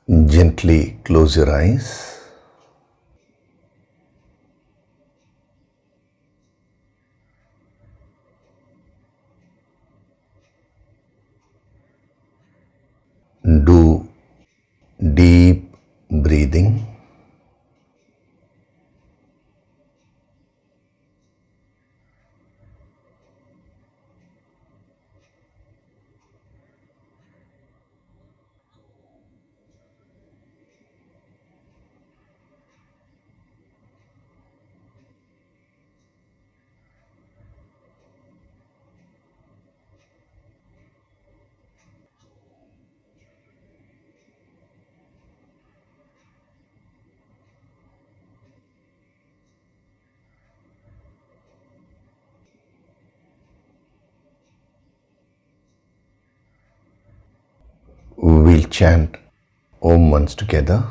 Gently close your eyes. Do deep breathing. We'll chant Om once together.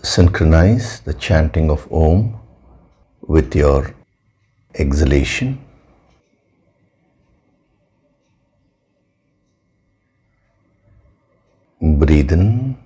Synchronize the chanting of Om with your exhalation. Breathe in.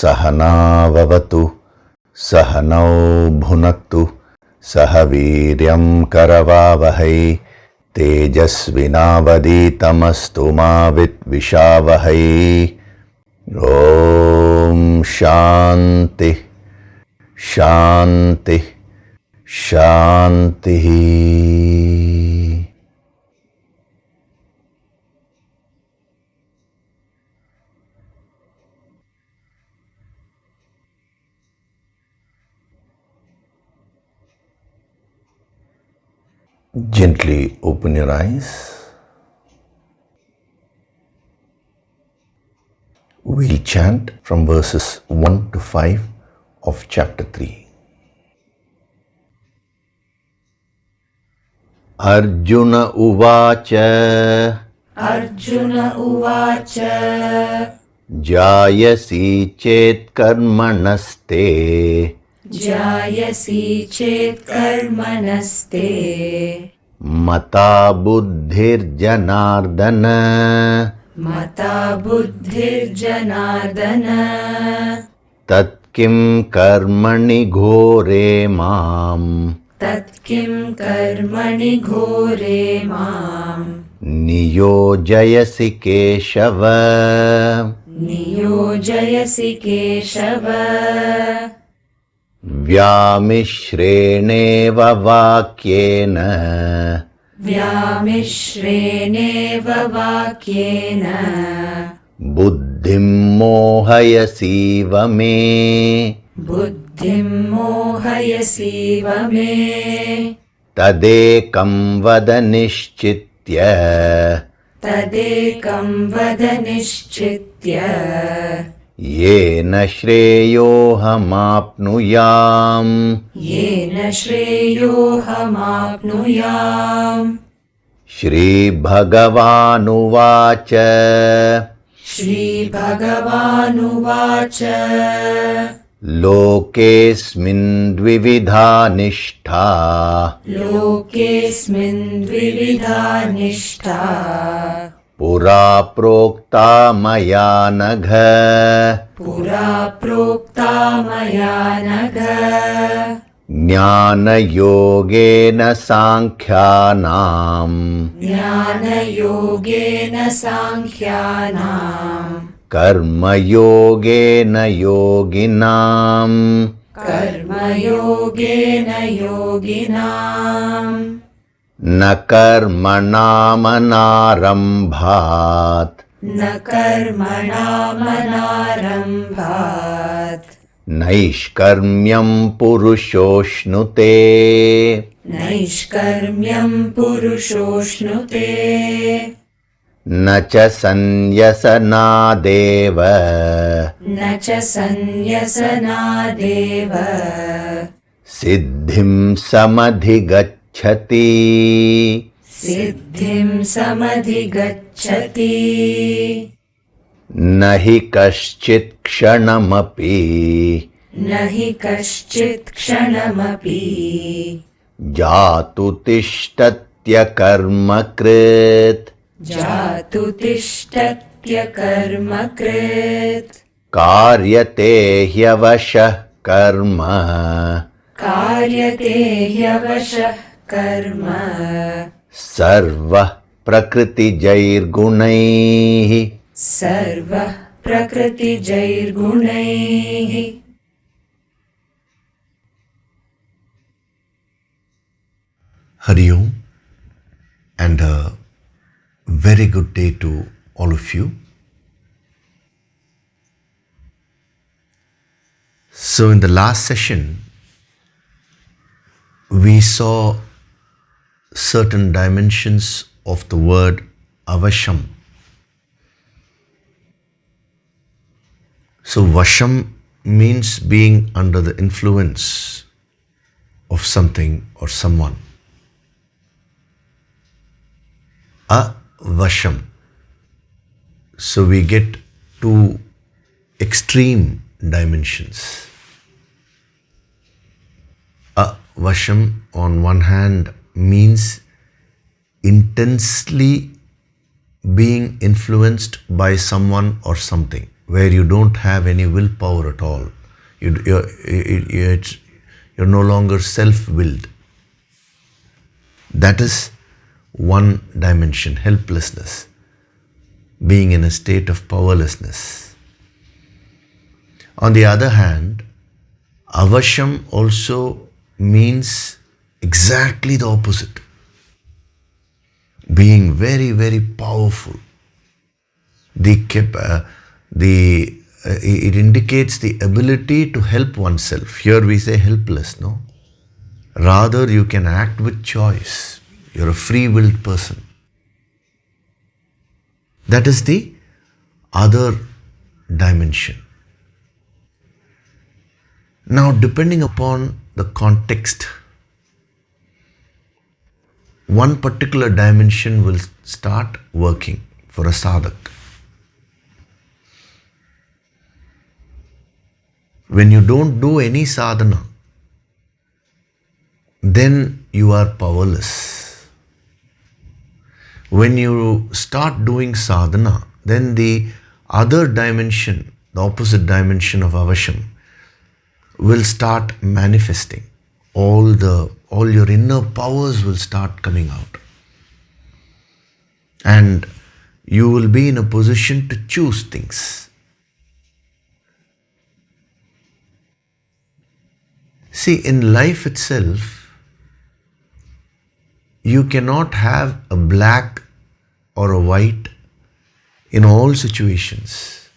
Sahana vavatu, sahanau bhunaktu, sahaviryam karavavahai, tejasvinavaditamastu ma vidvishavahai. Om Shanti, Shanti, Shanti. Gently open your eyes. We'll chant from verses 1 to 5 of chapter 3. Arjuna Uvacha. Arjuna Uvacha. Jayasi chet karmanaste. Jayasi chet karmanaste. Mata buddhir janardana. Mata buddhir janardana. Tat kim karmani ghore mam. Tat kim karmani ghore mam. Niyojayasi keshava. Niyojayasi keshava. Vyamishreneva vakyena. Vyamishreneva vakyena. Buddhim mohayasiva me. Buddhim mohayasiva me. Tadekam vada nishchitya. Tadekam vada nishchitya. Yena shreyohamapnuyam. Yena shreyohamapnuyam. Shri Bhagavan Uvacha. Shri Bhagavan Uvacha. Lokesmin dvividha nishtha. Lokesmin dvividha nishtha. Pura prokta maya nagha. Pura prokta maya nagha. Jnana yogena sankhyanam. Jnana yogena sankhyanam. Karma yogena yoginam. Karma yogena yoginam. Na karmanam anarambhat. Na karmanam anarambhat. Naishkarmyam purushoshnute. Naishkarmyam purushoshnute. Nacha sanyasanadeva. न च संन्यसनादेव सिद्धिं समधिगच्छति सिद्धिं समधिगच्छति न हि कश्चित् क्षणमपि न हि कश्चित् क्षणमपि जातु तिष्ठत्य कर्मकृत् जातु तिष्ठत्य कर्मकृत् कार्यते ह्यवशः कर्म कार्यते ह्यवशः कर्म सर्वः प्रकृतिजैर्गुणैः सर्वः प्रकृतिजैर्गुणैः Hari Om, and a very good day to all of you. So in the last session, we saw certain dimensions of the word avasham. So vasham means being under the influence of something or someone. Avasham. So we get two extreme dimensions. Avasham on one hand means intensely being influenced by someone or something, where you don't have any willpower at all. You're no longer self-willed. That is one dimension, helplessness, being in a state of powerlessness. On the other hand, avasham also means exactly the opposite, being very, very powerful. It indicates the ability to help oneself. Here we say helpless, no? Rather, you can act with choice. You're a free-willed person. That is the other dimension. Now, depending upon the context, one particular dimension will start working for a sadhak. When you don't do any sadhana, then you are powerless. When you start doing sadhana, then the other dimension, the opposite dimension of avasham, will start manifesting. All your inner powers will start coming out. And you will be in a position to choose things. See, in life itself, you cannot have a black or a white in all situations.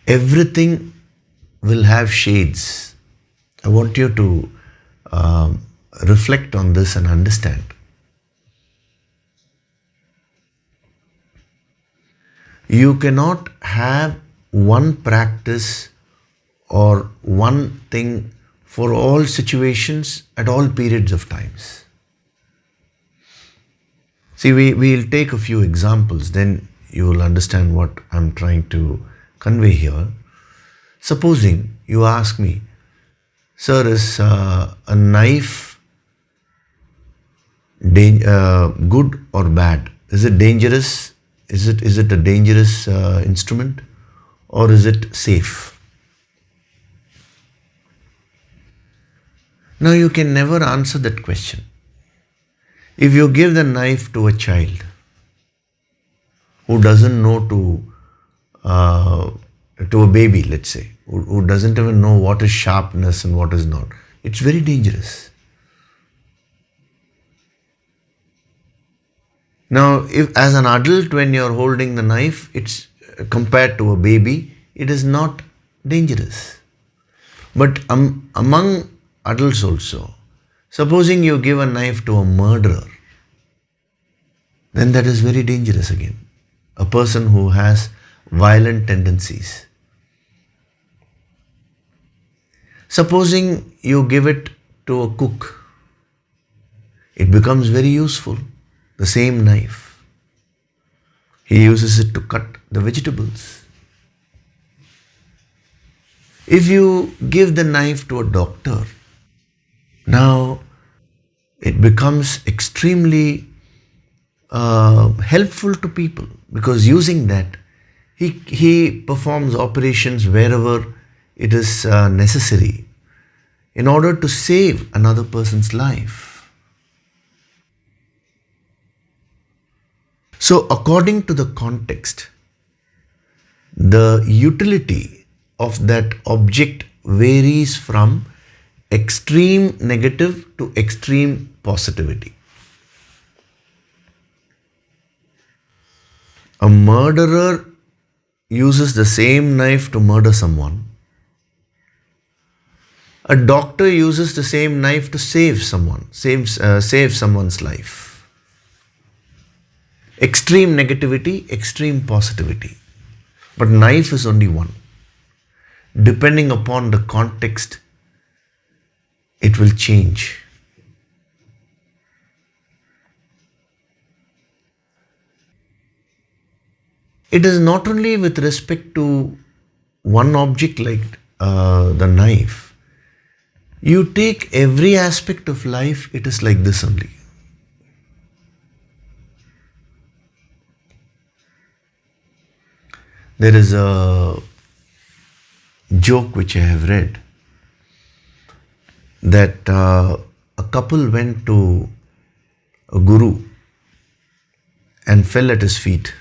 Everything will have shades. I want you to reflect on this and understand. You cannot have one practice or one thing for all situations at all periods of times. See, we'll take a few examples, then you will understand what I'm trying to convey here. Supposing you ask me, sir, is a knife good or bad? Is it dangerous? Is it a dangerous instrument, or is it safe? Now you can never answer that question. If you give the knife to a child who doesn't know to a baby, let's say, who doesn't even know what is sharpness and what is not, it's very dangerous. Now, if as an adult, when you're holding the knife, it's compared to a baby, it is not dangerous. But among adults also, supposing you give a knife to a murderer, then that is very dangerous again. A person who has violent tendencies. Supposing you give it to a cook, it becomes very useful. The same knife, he uses it to cut the vegetables. If you give the knife to a doctor, now it becomes extremely helpful to people, because using that, he performs operations wherever it is necessary in order to save another person's life. So according to the context, the utility of that object varies from extreme negative to extreme positivity. A murderer uses the same knife to murder someone. A doctor uses the same knife to save someone's life. Extreme negativity, extreme positivity. But knife is only one. Depending upon the context, it will change. It is not only with respect to one object like the knife. You take every aspect of life, it is like this only. There is a joke which I have read that a couple went to a guru and fell at his feet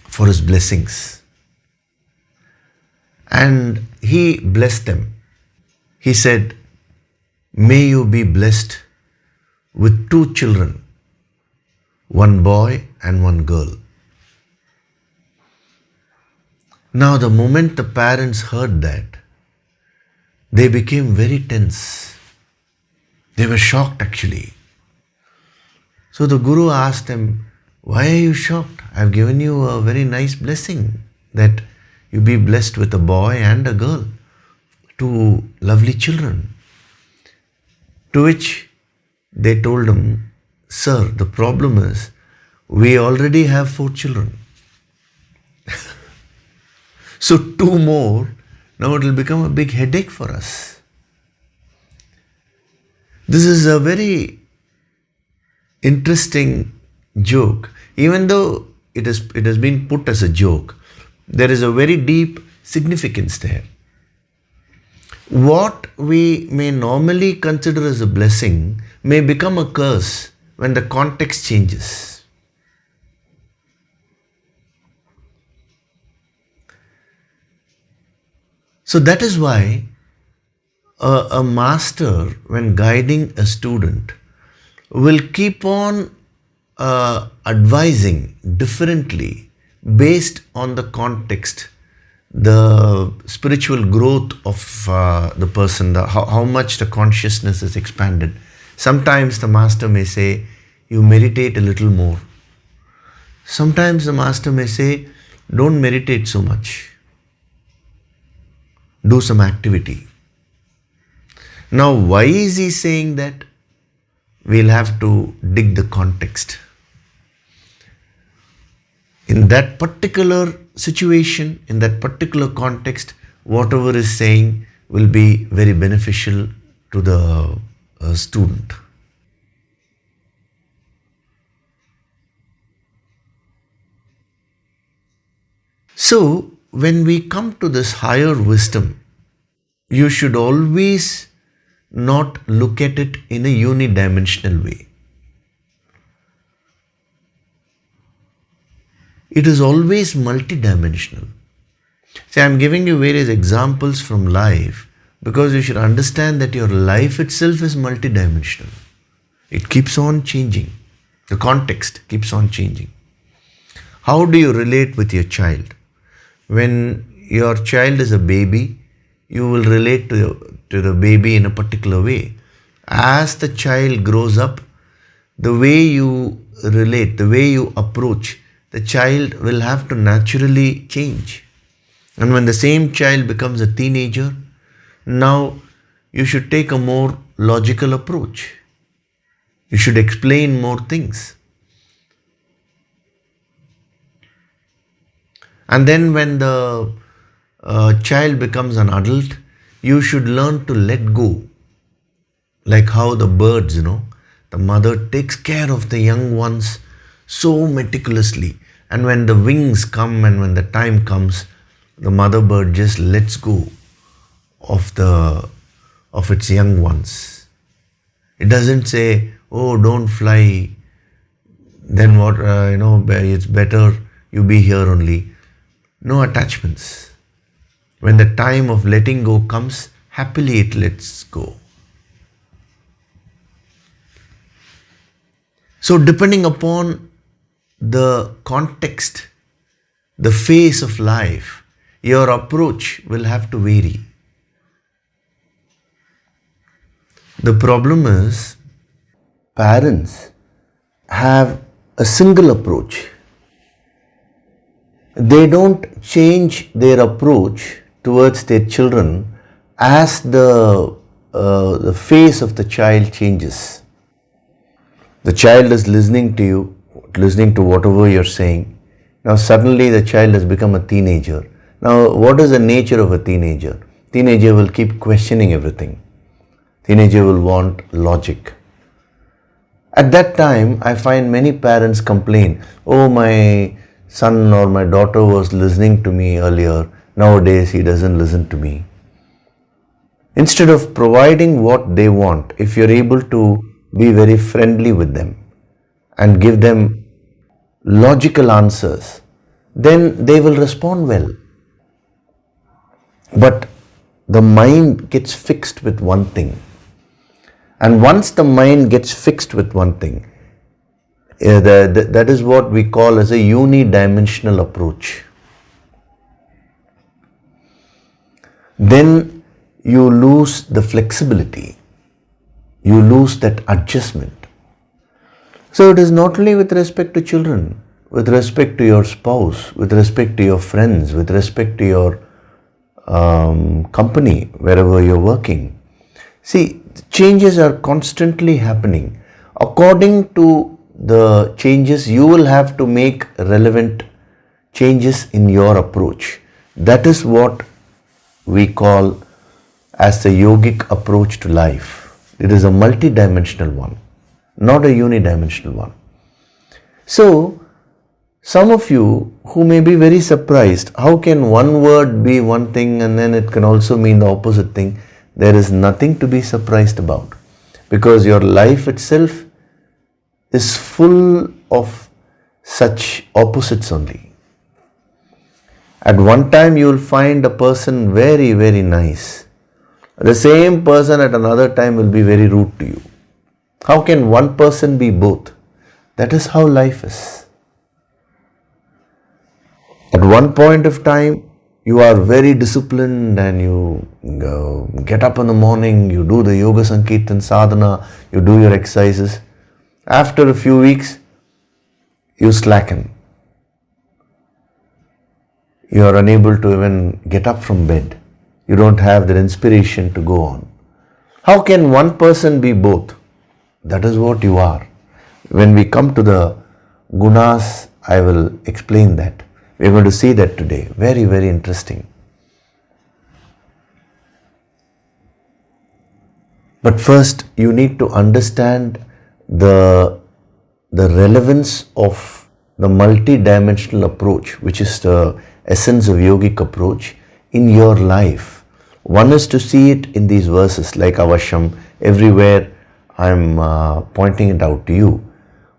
for his blessings. And he blessed them. He said, "May you be blessed with 2 children, one boy and one girl." Now, the moment the parents heard that, they became very tense. They were shocked actually. So the Guru asked them, "Why are you shocked? I have given you a very nice blessing that you be blessed with a boy and a girl, 2 lovely children." To which they told him, "Sir, the problem is we already have 4 children. So 2 more, now it will become a big headache for us." This is a very interesting joke. Even though it has been put as a joke, there is a very deep significance there. What we may normally consider as a blessing may become a curse when the context changes. So that is why a master, when guiding a student, will keep on advising differently based on the context, the spiritual growth of the person, how much the consciousness is expanded. Sometimes the master may say, "You meditate a little more." Sometimes the master may say, "Don't meditate so much. Do some activity." Now, why is he saying that? We'll have to dig the context. In that particular situation, in that particular context, whatever is saying will be very beneficial to the student. So, when we come to this higher wisdom, you should always not look at it in a unidimensional way. It is always multidimensional. See, I am giving you various examples from life because you should understand that your life itself is multidimensional. It keeps on changing. The context keeps on changing. How do you relate with your child? When your child is a baby, you will relate to the baby in a particular way. As the child grows up, the way you relate, the way you approach, the child will have to naturally change. And when the same child becomes a teenager, Now you should take a more logical approach. You should explain more things. And then when the child becomes an adult, you should learn to let go. Like how the birds, the mother takes care of the young ones so meticulously. And when the wings come and when the time comes, the mother bird just lets go of its young ones. It doesn't say, "Oh, don't fly. Then what? It's better you be here only." No attachments. When the time of letting go comes, happily it lets go. So depending upon the context, the phase of life, your approach will have to vary. The problem is, parents have a single approach. They don't change their approach towards their children as the face of the child changes. The child is listening to you, listening to whatever you're saying. Now suddenly the child has become a teenager. Now what is the nature of a teenager? Teenager will keep questioning everything. Teenager will want logic. At that time, I find many parents complain, "Oh, my son or my daughter was listening to me earlier. Nowadays, he doesn't listen to me." Instead of providing what they want, if you're able to be very friendly with them and give them logical answers, then they will respond well. But the mind gets fixed with one thing. And once the mind gets fixed with one thing, that is what we call as a unidimensional approach. Then you lose the flexibility. You lose that adjustment. So it is not only with respect to children, with respect to your spouse, with respect to your friends, with respect to your company, wherever you're working. See, changes are constantly happening. According to the changes, you will have to make relevant changes in your approach. That is what we call as the yogic approach to life. It is a multidimensional one, not a unidimensional one. So, some of you who may be very surprised, how can one word be one thing and then it can also mean the opposite thing? There is nothing to be surprised about, because your life itself is full of such opposites only. At one time you will find a person very, very nice. The same person at another time will be very rude to you. How can one person be both? That is how life is. At one point of time, you are very disciplined and you get up in the morning, you do the yoga sankirtan sadhana, you do your exercises. After a few weeks, you slacken. You are unable to even get up from bed. You don't have that inspiration to go on. How can one person be both? That is what you are. When we come to the gunas, I will explain that. We are going to see that today. Very, very interesting. But first, you need to understand the relevance of the multi-dimensional approach, which is the essence of yogic approach, in your life. One is to see it in these verses, like Avasham. Everywhere I'm pointing it out to you.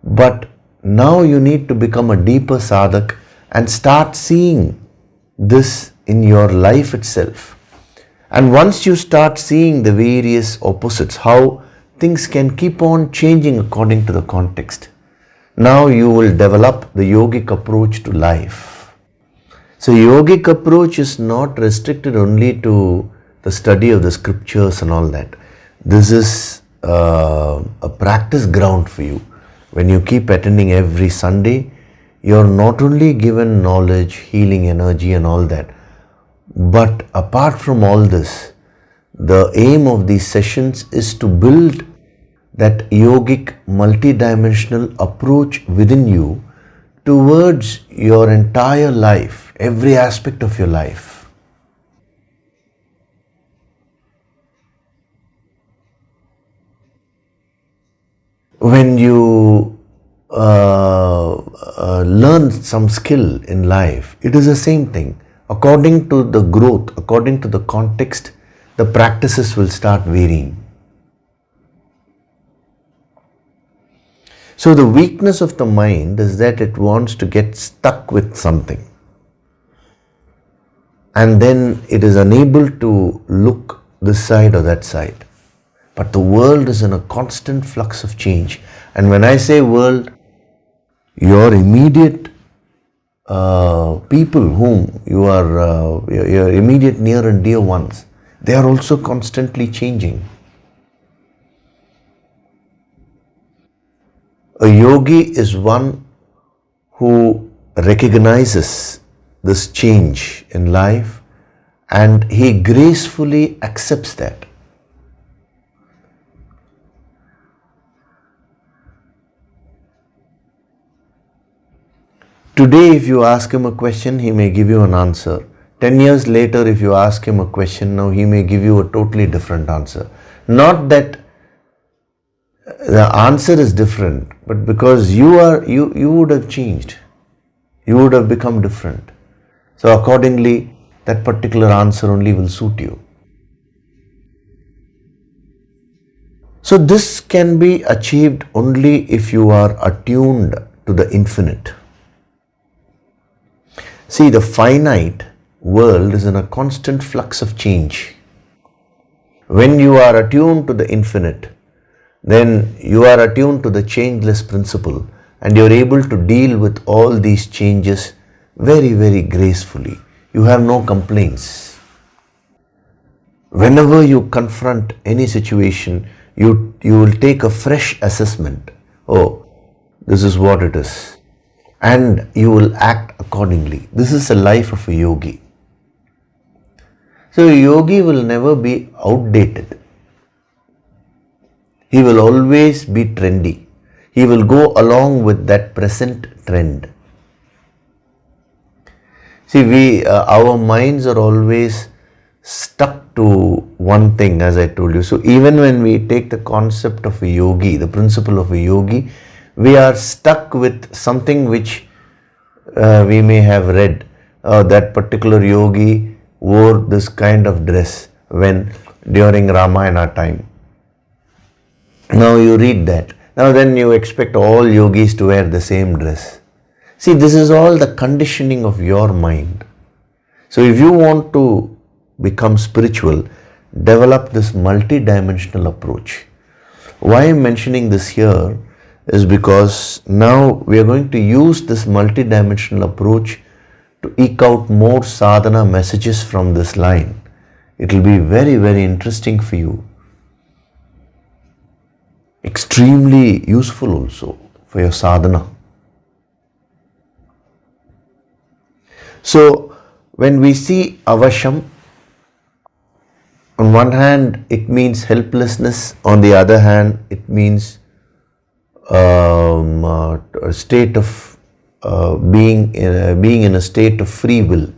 But now you need to become a deeper sadhak and start seeing this in your life itself. And once you start seeing the various opposites, how things can keep on changing according to the context, now you will develop the yogic approach to life. So yogic approach is not restricted only to the study of the scriptures and all that. This is a practice ground for you. When you keep attending every Sunday, you're not only given knowledge, healing energy and all that, but apart from all this, The aim of these sessions is to build that yogic multidimensional approach within you towards your entire life, every aspect of your life. When you learn some skill in life, it is the same thing. According to the growth, according to the context, the practices will start varying. So the weakness of the mind is that it wants to get stuck with something. And then it is unable to look this side or that side. But the world is in a constant flux of change. And when I say world, your immediate people whom you are, your immediate near and dear ones, they are also constantly changing. A yogi is one who recognizes this change in life and he gracefully accepts that. Today, if you ask him a question, he may give you an answer. 10 years later, if you ask him a question, now he may give you a totally different answer. Not that the answer is different, but because you would have changed. You would have become different. So accordingly, that particular answer only will suit you. So this can be achieved only if you are attuned to the infinite. See, the finite world is in a constant flux of change. When you are attuned to the infinite, then you are attuned to the changeless principle and you are able to deal with all these changes very, very gracefully. You have no complaints. Whenever you confront any situation, you will take a fresh assessment. Oh, this is what it is. And you will act accordingly. This is the life of a yogi. So a yogi will never be outdated. He will always be trendy. He will go along with that present trend. See, our minds are always stuck to one thing, as I told you. So even when we take the concept of a yogi, the principle of a yogi, we are stuck with something which we may have read. That particular yogi wore this kind of dress during Ramayana time. Now you read that. Now then you expect all yogis to wear the same dress. See, this is all the conditioning of your mind. So if you want to become spiritual, develop this multi-dimensional approach. Why I'm mentioning this here is because now we are going to use this multi-dimensional approach to eke out more sadhana messages from this line. It will be very, very interesting for you. Extremely useful also for your sadhana. So, when we see avasham, on one hand it means helplessness, on the other hand it means a state of being in a state of free will.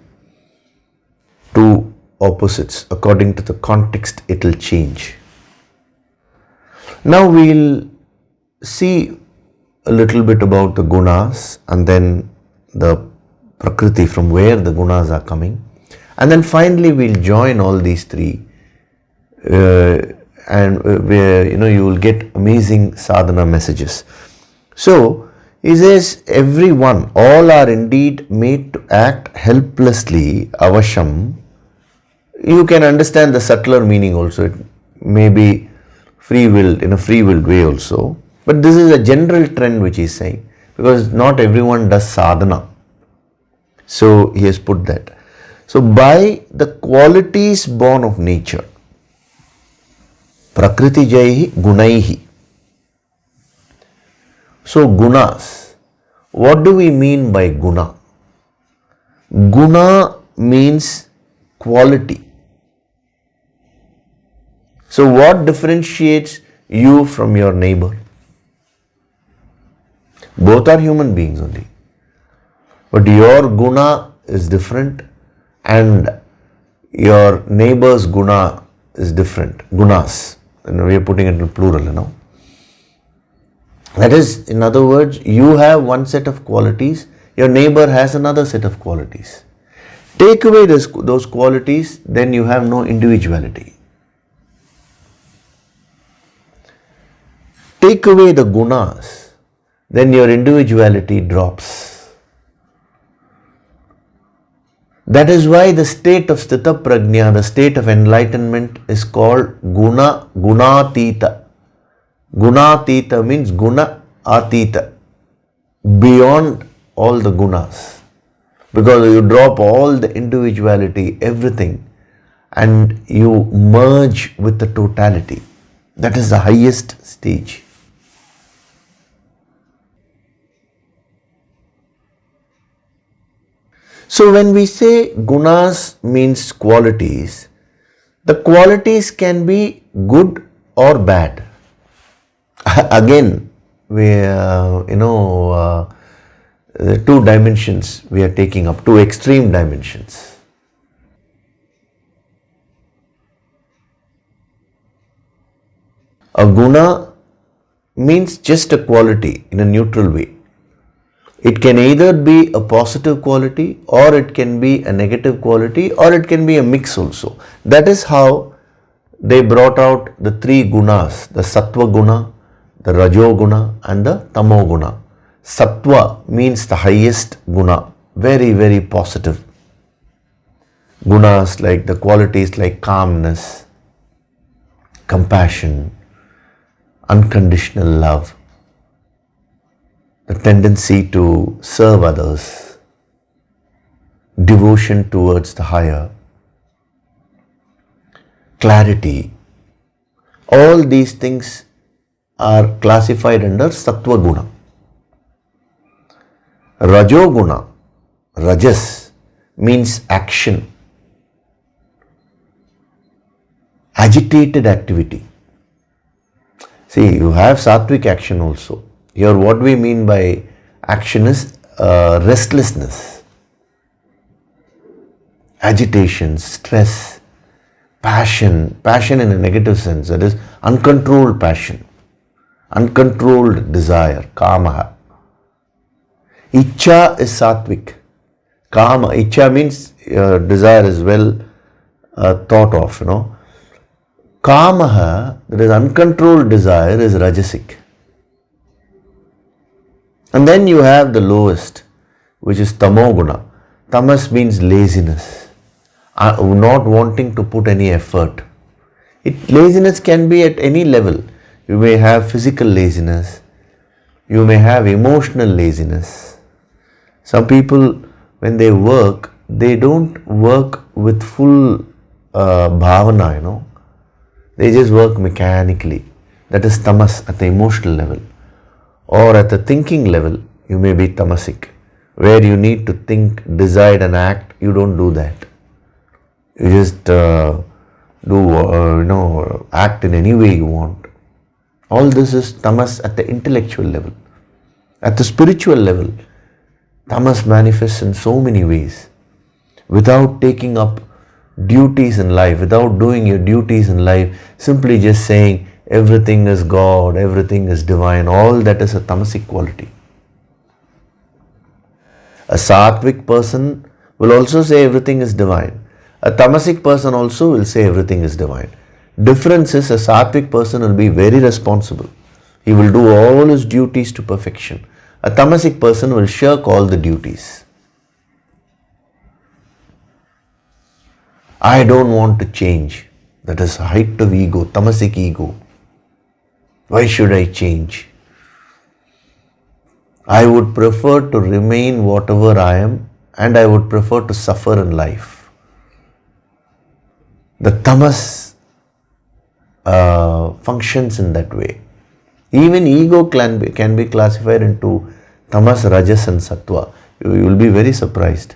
Two opposites, according to the context it will change. Now we'll see a little bit about the gunas and then the prakriti, from where the gunas are coming, and then finally we'll join all these three and where you will get amazing sadhana messages. So he says, everyone, all are indeed made to act helplessly, avasham. You can understand the subtler meaning also. It may be free-willed, in a free-willed way also. But this is a general trend which he is saying, because not everyone does sadhana. So he has put that. So by the qualities born of nature, prakriti jaihi gunaihi. So gunas, what do we mean by guna? Guna means quality. So what differentiates you from your neighbor? Both are human beings only. But your guna is different and your neighbor's guna is different. Gunas. And we are putting it in plural, That is, in other words, you have one set of qualities, your neighbor has another set of qualities. Take away those qualities, then you have no individuality. Take away the gunas, then your individuality drops. That is why the state of Sthita Prajna, the state of enlightenment, is called Gunatita. Gunatita means Guna Atita, beyond all the gunas. Because you drop all the individuality, everything, and you merge with the totality. That is the highest stage. So when we say gunas means qualities, the qualities can be good or bad. Again, two dimensions we are taking up, two extreme dimensions. A guna means just a quality in a neutral way. It can either be a positive quality or it can be a negative quality or it can be a mix also. That is how they brought out the three gunas, the sattva guna, the rajo guna and the tamo guna. Sattva means the highest guna, very, very positive. Gunas like the qualities like calmness, compassion, unconditional love, the tendency to serve others, devotion towards the higher, clarity. All these things are classified under sattva guna. Rajo guna, rajas, means action, agitated activity. See, you have sattvic action also. Here what we mean by action is restlessness, agitation, stress, passion in a negative sense, that is uncontrolled passion, uncontrolled desire, kama. Ichcha is sattvic. Kama, ichcha means desire is well thought of, Kama, that is uncontrolled desire, is rajasic. And then you have the lowest, which is tamoguna. Tamas means laziness, not wanting to put any effort. Laziness can be at any level. You may have physical laziness, you may have emotional laziness. Some people, when they work, they don't work with full bhavana, They just work mechanically. That is tamas at the emotional level. Or at the thinking level, you may be tamasic, where you need to think, decide and act. You don't do that. You just act in any way you want. All this is tamas at the intellectual level. At the spiritual level, tamas manifests in so many ways. Without taking up duties in life, without doing your duties in life, simply just saying, everything is God, everything is divine, all that is a tamasic quality. A sattvic person will also say everything is divine. A tamasic person also will say everything is divine. Difference is a sattvic person will be very responsible. He will do all his duties to perfection. A tamasic person will shirk all the duties. I don't want to change. That is height of ego, tamasic ego. Why should I change? I would prefer to remain whatever I am, and I would prefer to suffer in life. The tamas functions in that way. Even ego can be classified into tamas, rajas and sattva. You will be very surprised.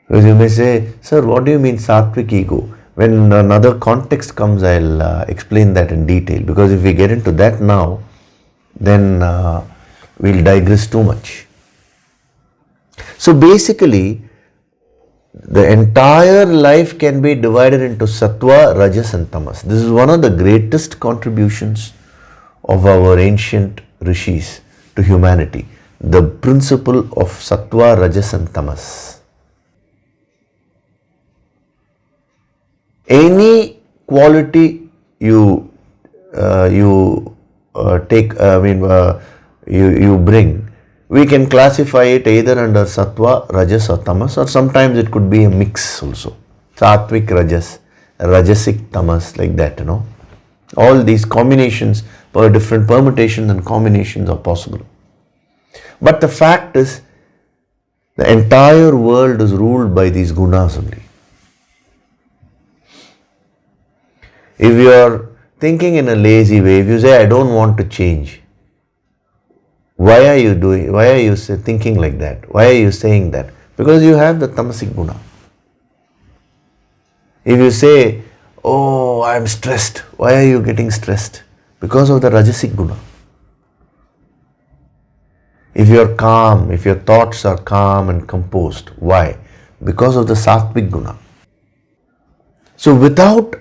Because you may say, sir, what do you mean sattvic ego? When another context comes, I'll explain that in detail, because if we get into that now, then we'll digress too much. So basically, the entire life can be divided into sattva, rajas and tamas. This is one of the greatest contributions of our ancient rishis to humanity. The principle of sattva, rajas and tamas. Any quality you bring, we can classify it either under sattva, rajas or tamas, or sometimes it could be a mix also. Sattvic rajas, rajasic tamas, like that, All these combinations, different permutations and combinations are possible. But the fact is, the entire world is ruled by these gunas only. If you are thinking in a lazy way, if you say, I don't want to change, why are you thinking like that? Why are you saying that? Because you have the tamasic guna. If you say, oh, I am stressed, why are you getting stressed? Because of the rajasic guna. If you are calm, if your thoughts are calm and composed, why? Because of the sattvic guna. So without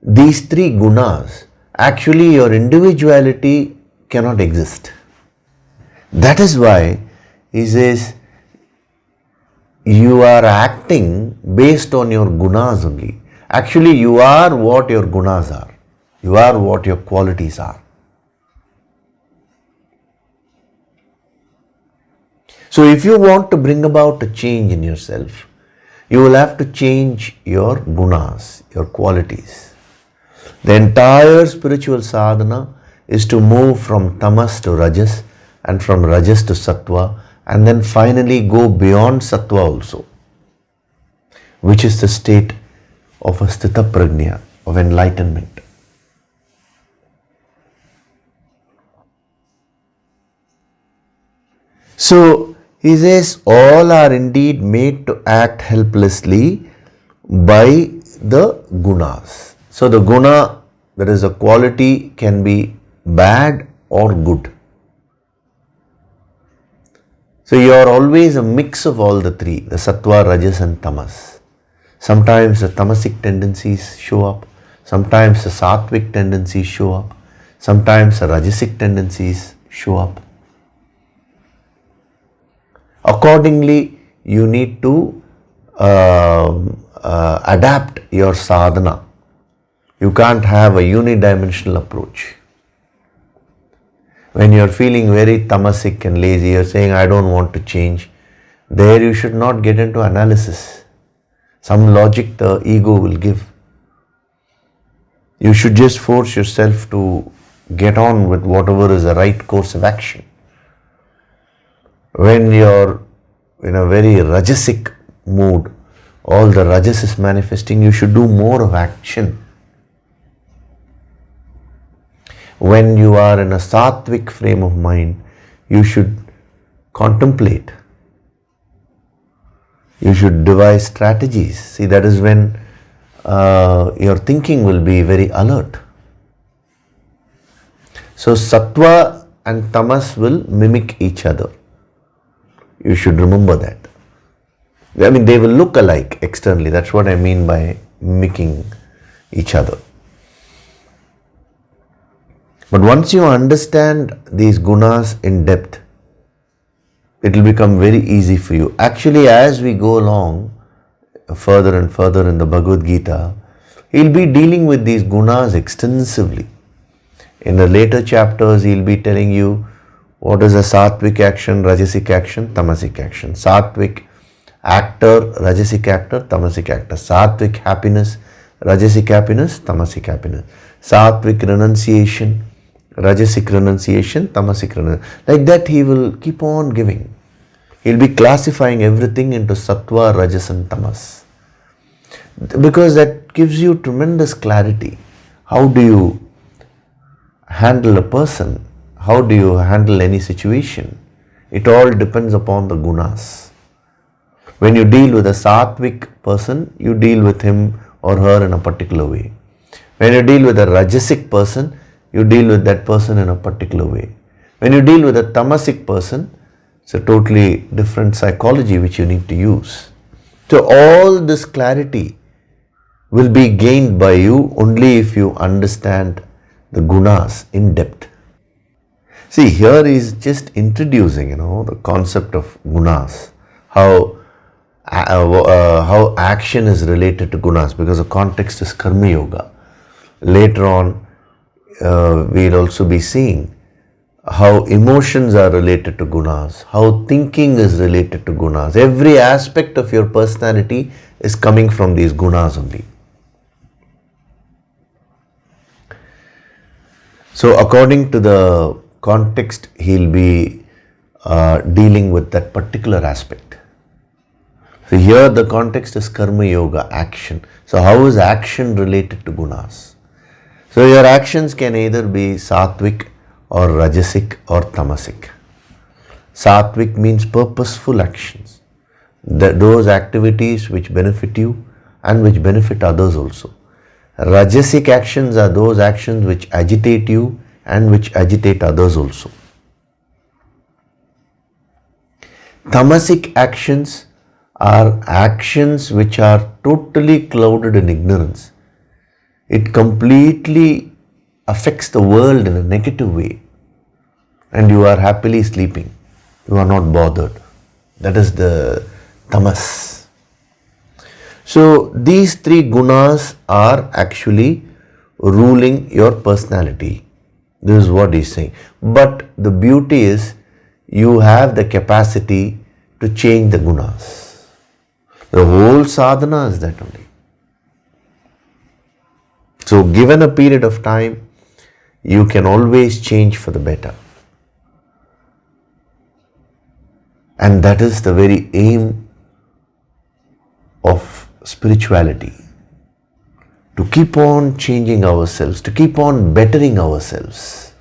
these three gunas, actually your individuality cannot exist. That is why he says, you are acting based on your gunas only. Actually, you are what your gunas are. You are what your qualities are. So if you want to bring about a change in yourself, you will have to change your gunas, your qualities. The entire spiritual sadhana is to move from tamas to rajas and from rajas to sattva, and then finally go beyond sattva also, which is the state of a sthita prajna, of enlightenment. So he says, all are indeed made to act helplessly by the gunas. So the guna, that is a quality, can be bad or good. So you are always a mix of all the three, the sattva, rajas and tamas. Sometimes the tamasic tendencies show up, sometimes the sattvic tendencies show up, sometimes the rajasic tendencies show up. Accordingly, you need to adapt your sadhana. You can't have a unidimensional approach. When you are feeling very tamasic and lazy, you are saying, I don't want to change. There you should not get into analysis. Some logic the ego will give. You should just force yourself to get on with whatever is the right course of action. When you are in a very rajasic mood, all the rajas is manifesting, you should do more of action. When you are in a sattvic frame of mind, you should contemplate. You should devise strategies. See, that is when your thinking will be very alert. So sattva and tamas will mimic each other. You should remember that. I mean, they will look alike externally. That's what I mean by mimicking each other. But once you understand these gunas in depth, it will become very easy for you. Actually, as we go along further and further in the Bhagavad Gita, he'll be dealing with these gunas extensively. In the later chapters, he'll be telling you what is a sattvic action, rajasic action, tamasic action. Sattvic actor, rajasic actor, tamasic actor. Sattvic happiness, rajasic happiness, tamasic happiness. Sattvic renunciation, rajasic renunciation, tamasic renunciation. Like that he will keep on giving. He'll be classifying everything into sattva, rajas and tamas. Because that gives you tremendous clarity. How do you handle a person? How do you handle any situation? It all depends upon the gunas. When you deal with a sattvic person, you deal with him or her in a particular way. When you deal with a Rajasic person, you deal with that person in a particular way. When you deal with a Tamasic person, it's a totally different psychology which you need to use. So all this clarity will be gained by you only if you understand the gunas in depth. See, here he is just introducing, the concept of gunas, how action is related to gunas, because the context is karma yoga. Later on, we'll also be seeing how emotions are related to gunas, how thinking is related to gunas. Every aspect of your personality is coming from these gunas only. So according to the context, he'll be dealing with that particular aspect. So here the context is karma yoga, action. So how is action related to gunas? So your actions can either be sattvic or rajasic or tamasic. Sattvic means purposeful actions. Those activities which benefit you and which benefit others also. Rajasic actions are those actions which agitate you and which agitate others also. Tamasic actions are actions which are totally clouded in ignorance. It completely affects the world in a negative way, and you are happily sleeping. You are not bothered. That is the tamas. So these three gunas are actually ruling your personality. This is what he is saying. But the beauty is you have the capacity to change the gunas. The whole sadhana is that only. So given a period of time, you can always change for the better. And that is the very aim of spirituality. To keep on changing ourselves, to keep on bettering ourselves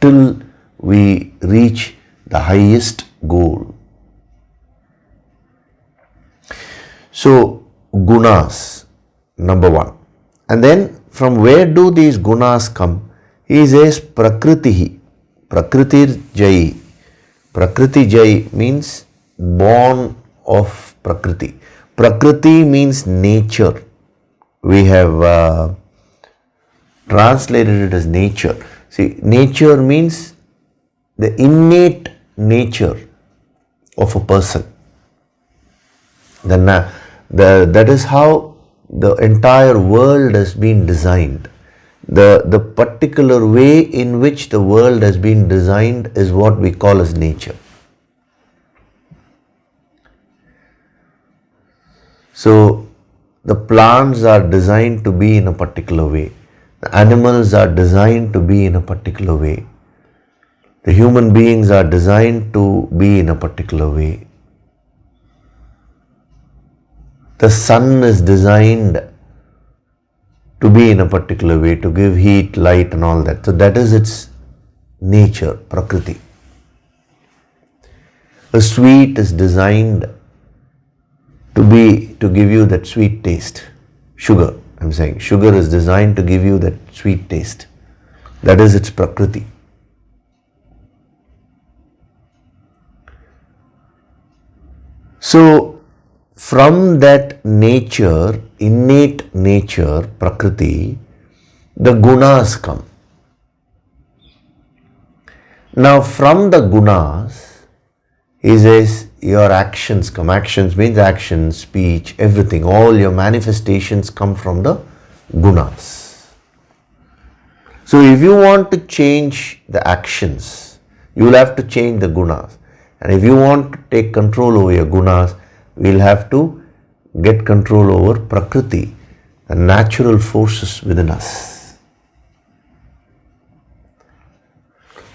till we reach the highest goal. So, gunas, number one. And then from where do these gunas come? He says prakritihi. Prakritir jai. Prakriti jai means born of prakriti. Prakriti means nature. We have translated it as nature. See, nature means the innate nature of a person. That is how the entire world has been designed. The particular way in which the world has been designed is what we call as nature. So, the plants are designed to be in a particular way. The animals are designed to be in a particular way. The human beings are designed to be in a particular way. The sun is designed to be in a particular way, to give heat, light and all that. So that is its nature, prakriti. A sweet is designed to give you that sweet taste. Sugar, I'm saying. Sugar is designed to give you that sweet taste. That is its prakriti. So, from that nature, innate nature, prakriti, the gunas come. Now, from the gunas, he says, your actions come. Actions means action, speech, everything. All your manifestations come from the gunas. So if you want to change the actions, you will have to change the gunas. And if you want to take control over your gunas, we will have to get control over prakriti, the natural forces within us.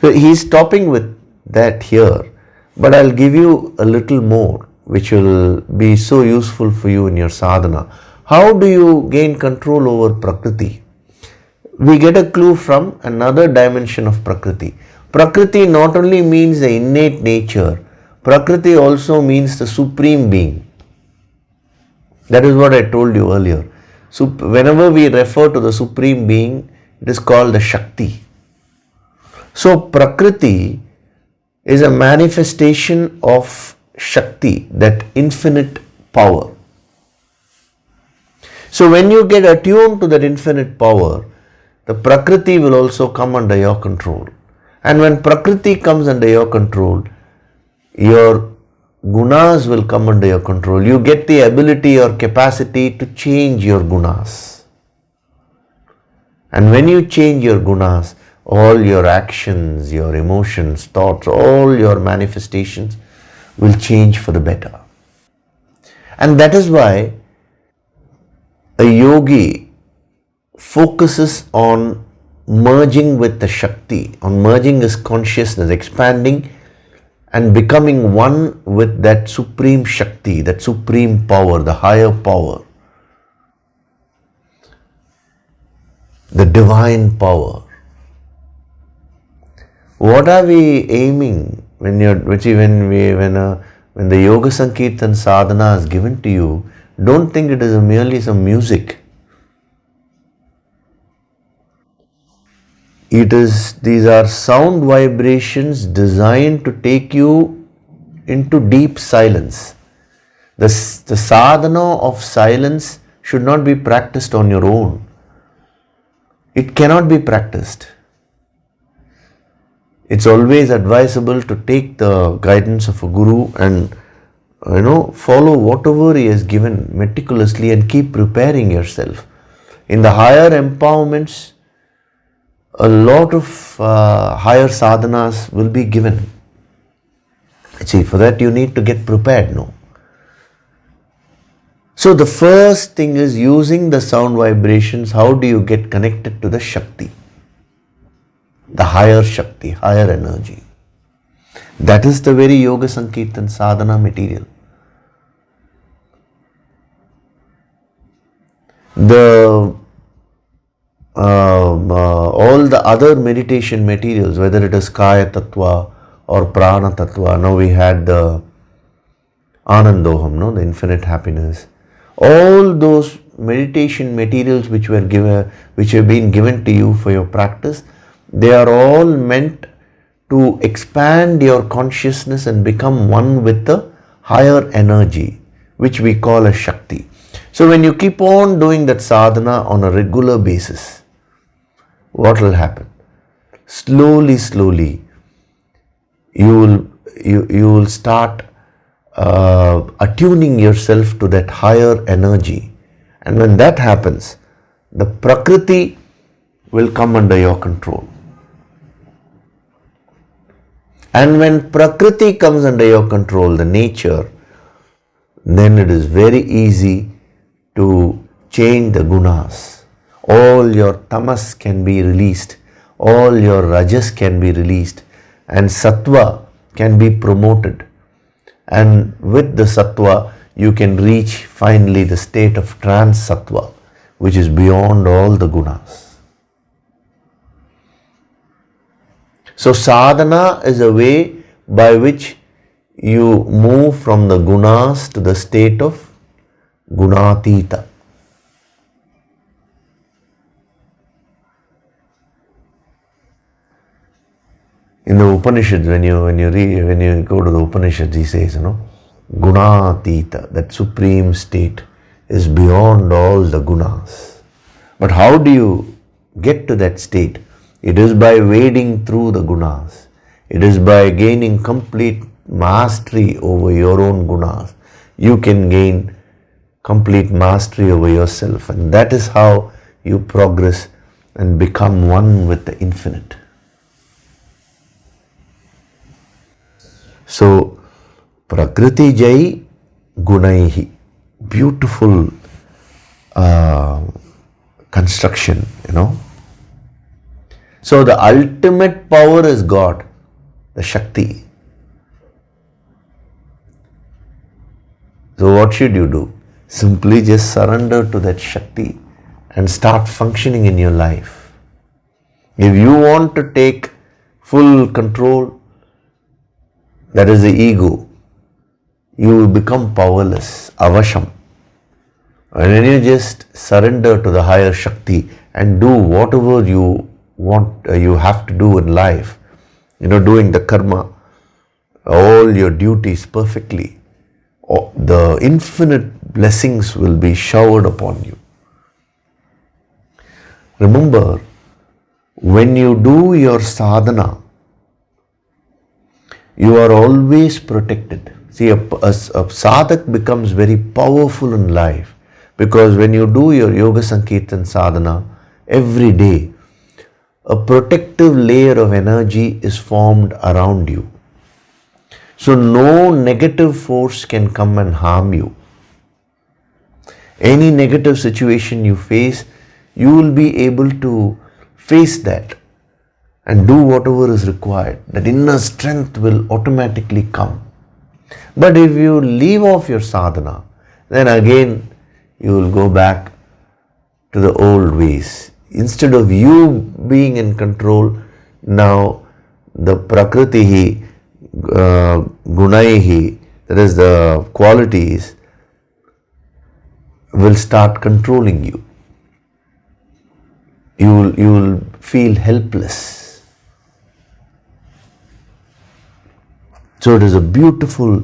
So he is stopping with that here. But I'll give you a little more which will be so useful for you in your sadhana. How do you gain control over prakriti? We get a clue from another dimension of prakriti. Prakriti not only means the innate nature, prakriti also means the supreme being. That is what I told you earlier. So whenever we refer to the Supreme Being, it is called the Shakti. So Prakriti is a manifestation of Shakti, that infinite power. So when you get attuned to that infinite power, the Prakriti will also come under your control. And when Prakriti comes under your control, your gunas will come under your control. You get the ability or capacity to change your gunas. And when you change your gunas, all your actions, your emotions, thoughts, all your manifestations will change for the better. And that is why a yogi focuses on merging with the Shakti, on merging his consciousness, expanding and becoming one with that supreme Shakti, that supreme power, the higher power, the divine power. What are we aiming when the Yoga Sankirtan sadhana is given to you? Don't think it is merely some music. These are sound vibrations designed to take you into deep silence. The sadhana of silence should not be practiced on your own. It cannot be practiced. It's always advisable to take the guidance of a guru and follow whatever he has given meticulously and keep preparing yourself. In the higher empowerments, a lot of higher sadhanas will be given. See, for that you need to get prepared, no? So the first thing is using the sound vibrations. How do you get connected to the Shakti? The higher Shakti, higher energy. That is the very Yoga Sankirtan sadhana material. All the other meditation materials, whether it is Kaya Tattva or Prana Tattva, now we had the Anandoham, no, the infinite happiness. All those meditation materials which have been given to you for your practice, they are all meant to expand your consciousness and become one with the higher energy, which we call as Shakti. So when you keep on doing that sadhana on a regular basis, what will happen? Slowly, you will start attuning yourself to that higher energy. And when that happens, the Prakriti will come under your control. And when Prakriti comes under your control, the nature, then it is very easy to change the gunas. All your tamas can be released, all your rajas can be released, and sattva can be promoted. And with the sattva, you can reach finally the state of trans sattva, which is beyond all the gunas. So sadhana is a way by which you move from the gunas to the state of gunatita. In the Upanishads, when you go to the Upanishads, he says, gunatita, that supreme state is beyond all the gunas. But how do you get to that state? It is by wading through the gunas. It is by gaining complete mastery over your own gunas. You can gain complete mastery over yourself, and that is how you progress and become one with the infinite. So, Prakriti Jai Gunaihi. Beautiful construction, So the ultimate power is God, the Shakti. So what should you do? Simply just surrender to that Shakti and start functioning in your life. If you want to take full control, that is the ego, you will become powerless, avasham. And when you just surrender to the higher Shakti and do whatever you want, you have to do in life, doing the karma, all your duties perfectly, the infinite blessings will be showered upon you. Remember, when you do your sadhana, you are always protected. See, a sadhak becomes very powerful in life because when you do your Yoga Sankirtan sadhana every day, a protective layer of energy is formed around you. So no negative force can come and harm you. Any negative situation you face, you will be able to face that and do whatever is required. That inner strength will automatically come. But if you leave off your sadhana, then again you will go back to the old ways. Instead of you being in control, now the prakritihi, gunaihi, that is the qualities, will start controlling you. You will feel helpless. So it is a beautiful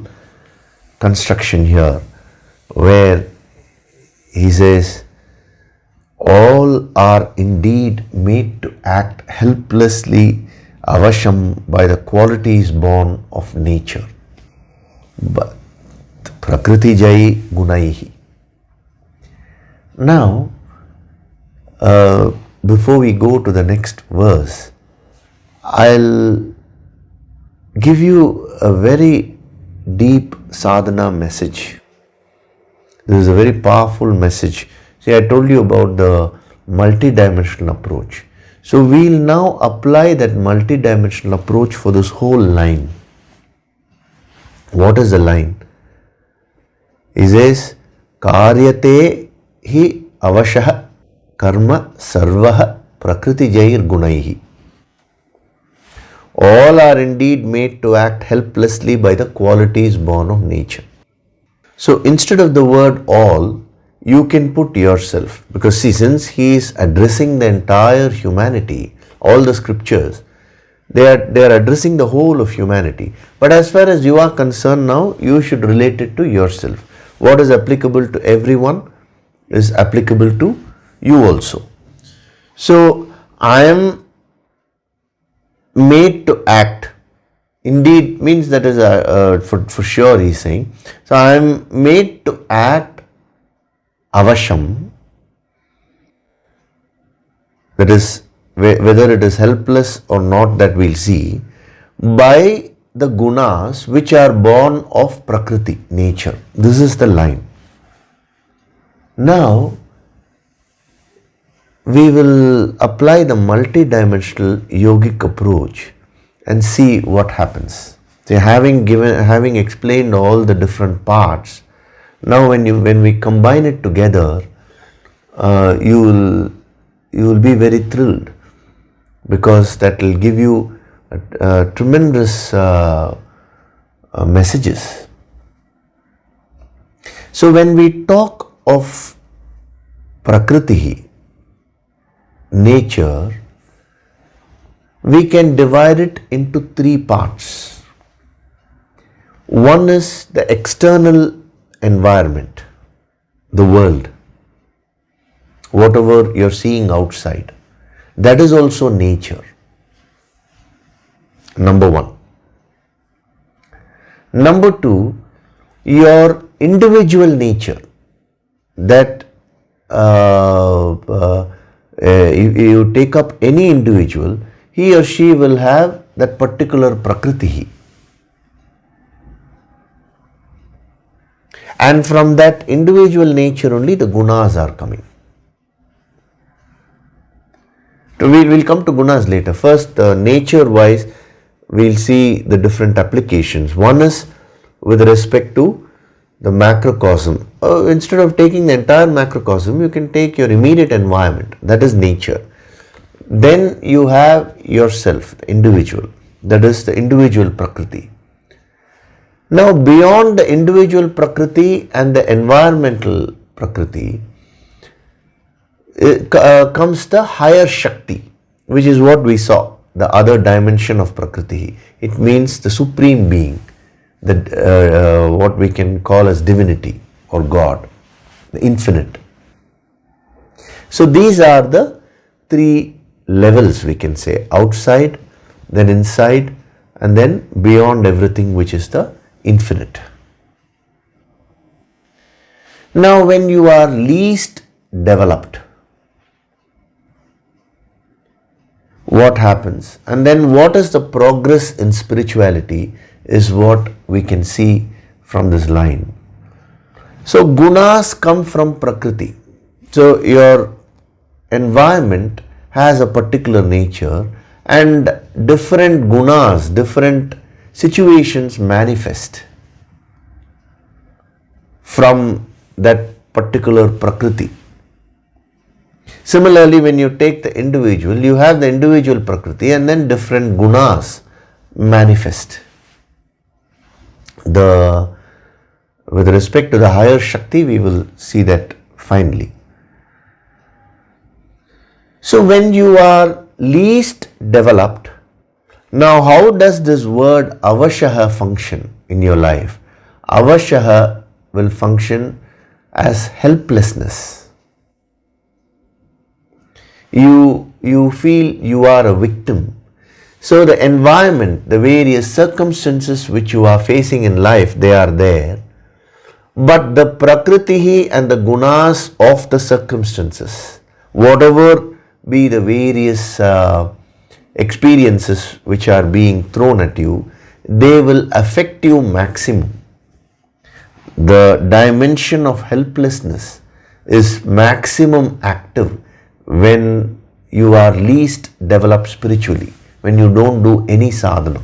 construction here where he says, all are indeed made to act helplessly, avasham, by the qualities born of nature. But prakriti jai gunaihi. Now, before we go to the next verse, I'll give you a very deep sadhana message. This is a very powerful message. See, I told you about the multi-dimensional approach. So we'll now apply that multi-dimensional approach for this whole line. What is the line? He says, karyate hi avashah karma sarvah prakriti jair gunaihi. All are indeed made to act helplessly by the qualities born of nature. So instead of the word all, you can put yourself, because see, since he is addressing the entire humanity, all the scriptures, they are addressing the whole of humanity. But as far as you are concerned now, you should relate it to yourself. What is applicable to everyone is applicable to you also. So I am made to act. Indeed means that is for sure, he is saying. So I am made to act avasham, that is, whether it is helpless or not, that we'll see, by the gunas which are born of prakriti, nature. This is the line. Now, we will apply the multi-dimensional yogic approach and see what happens. So having explained all the different parts, now when we combine it together, you will be very thrilled, because that will give you tremendous messages. So when we talk of prakriti, nature, we can divide it into three parts. One is the external environment, the world, whatever you're seeing outside, that is also nature. Number one. Number two, your individual nature, that if you take up any individual, he or she will have that particular prakriti. And from that individual nature only the gunas are coming. So we'll come to gunas later. First, nature wise, we'll see the different applications. One is with respect to the macrocosm. Instead of taking the entire macrocosm, you can take your immediate environment, that is nature. Then you have yourself, the individual, that is the individual prakriti. Now beyond the individual prakriti and the environmental Prakriti, comes the higher Shakti, which is what we saw, the other dimension of Prakriti. It means the supreme being, what we can call as divinity or God, the infinite. So these are the three levels, we can say: outside, then inside, and then beyond everything, which is the infinite. Now, when you are least developed, what happens? And then what is the progress in spirituality is what we can see from this line. So gunas come from Prakriti. So your environment has a particular nature, and different gunas, different situations manifest from that particular Prakriti. Similarly, when you take the individual, you have the individual Prakriti, and then different gunas manifest. With respect to the higher Shakti, we will see that finally. So when you are least developed, now how does this word avashaha function in your life? Avashaha will function as helplessness. You feel you are a victim. So the environment, the various circumstances which you are facing in life, they are there. But the Prakriti and the gunas of the circumstances, whatever be the various experiences which are being thrown at you, they will affect you maximum. The dimension of helplessness is maximum active when you are least developed spiritually, when you don't do any sadhana.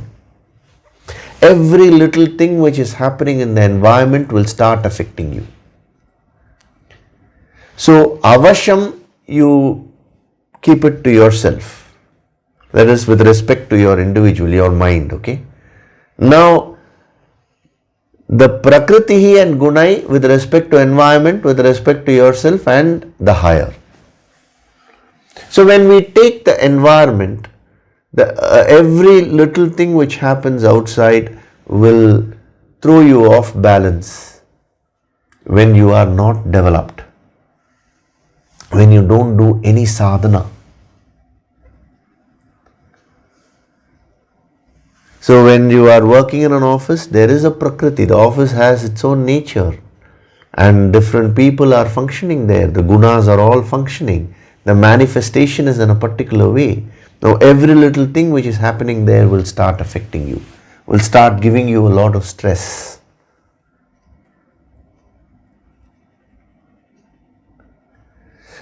Every little thing which is happening in the environment will start affecting you. So avasham, you keep it to yourself. That is with respect to your individual, your mind, okay? Now, the Prakriti and Gunai with respect to environment, with respect to yourself and the higher. So when we take the environment, every little thing which happens outside will throw you off balance when you are not developed, when you don't do any sadhana. So when you are working in an office, there is a Prakriti. The office has its own nature and different people are functioning there. The gunas are all functioning. The manifestation is in a particular way. Now every little thing which is happening there will start affecting you, will start giving you a lot of stress.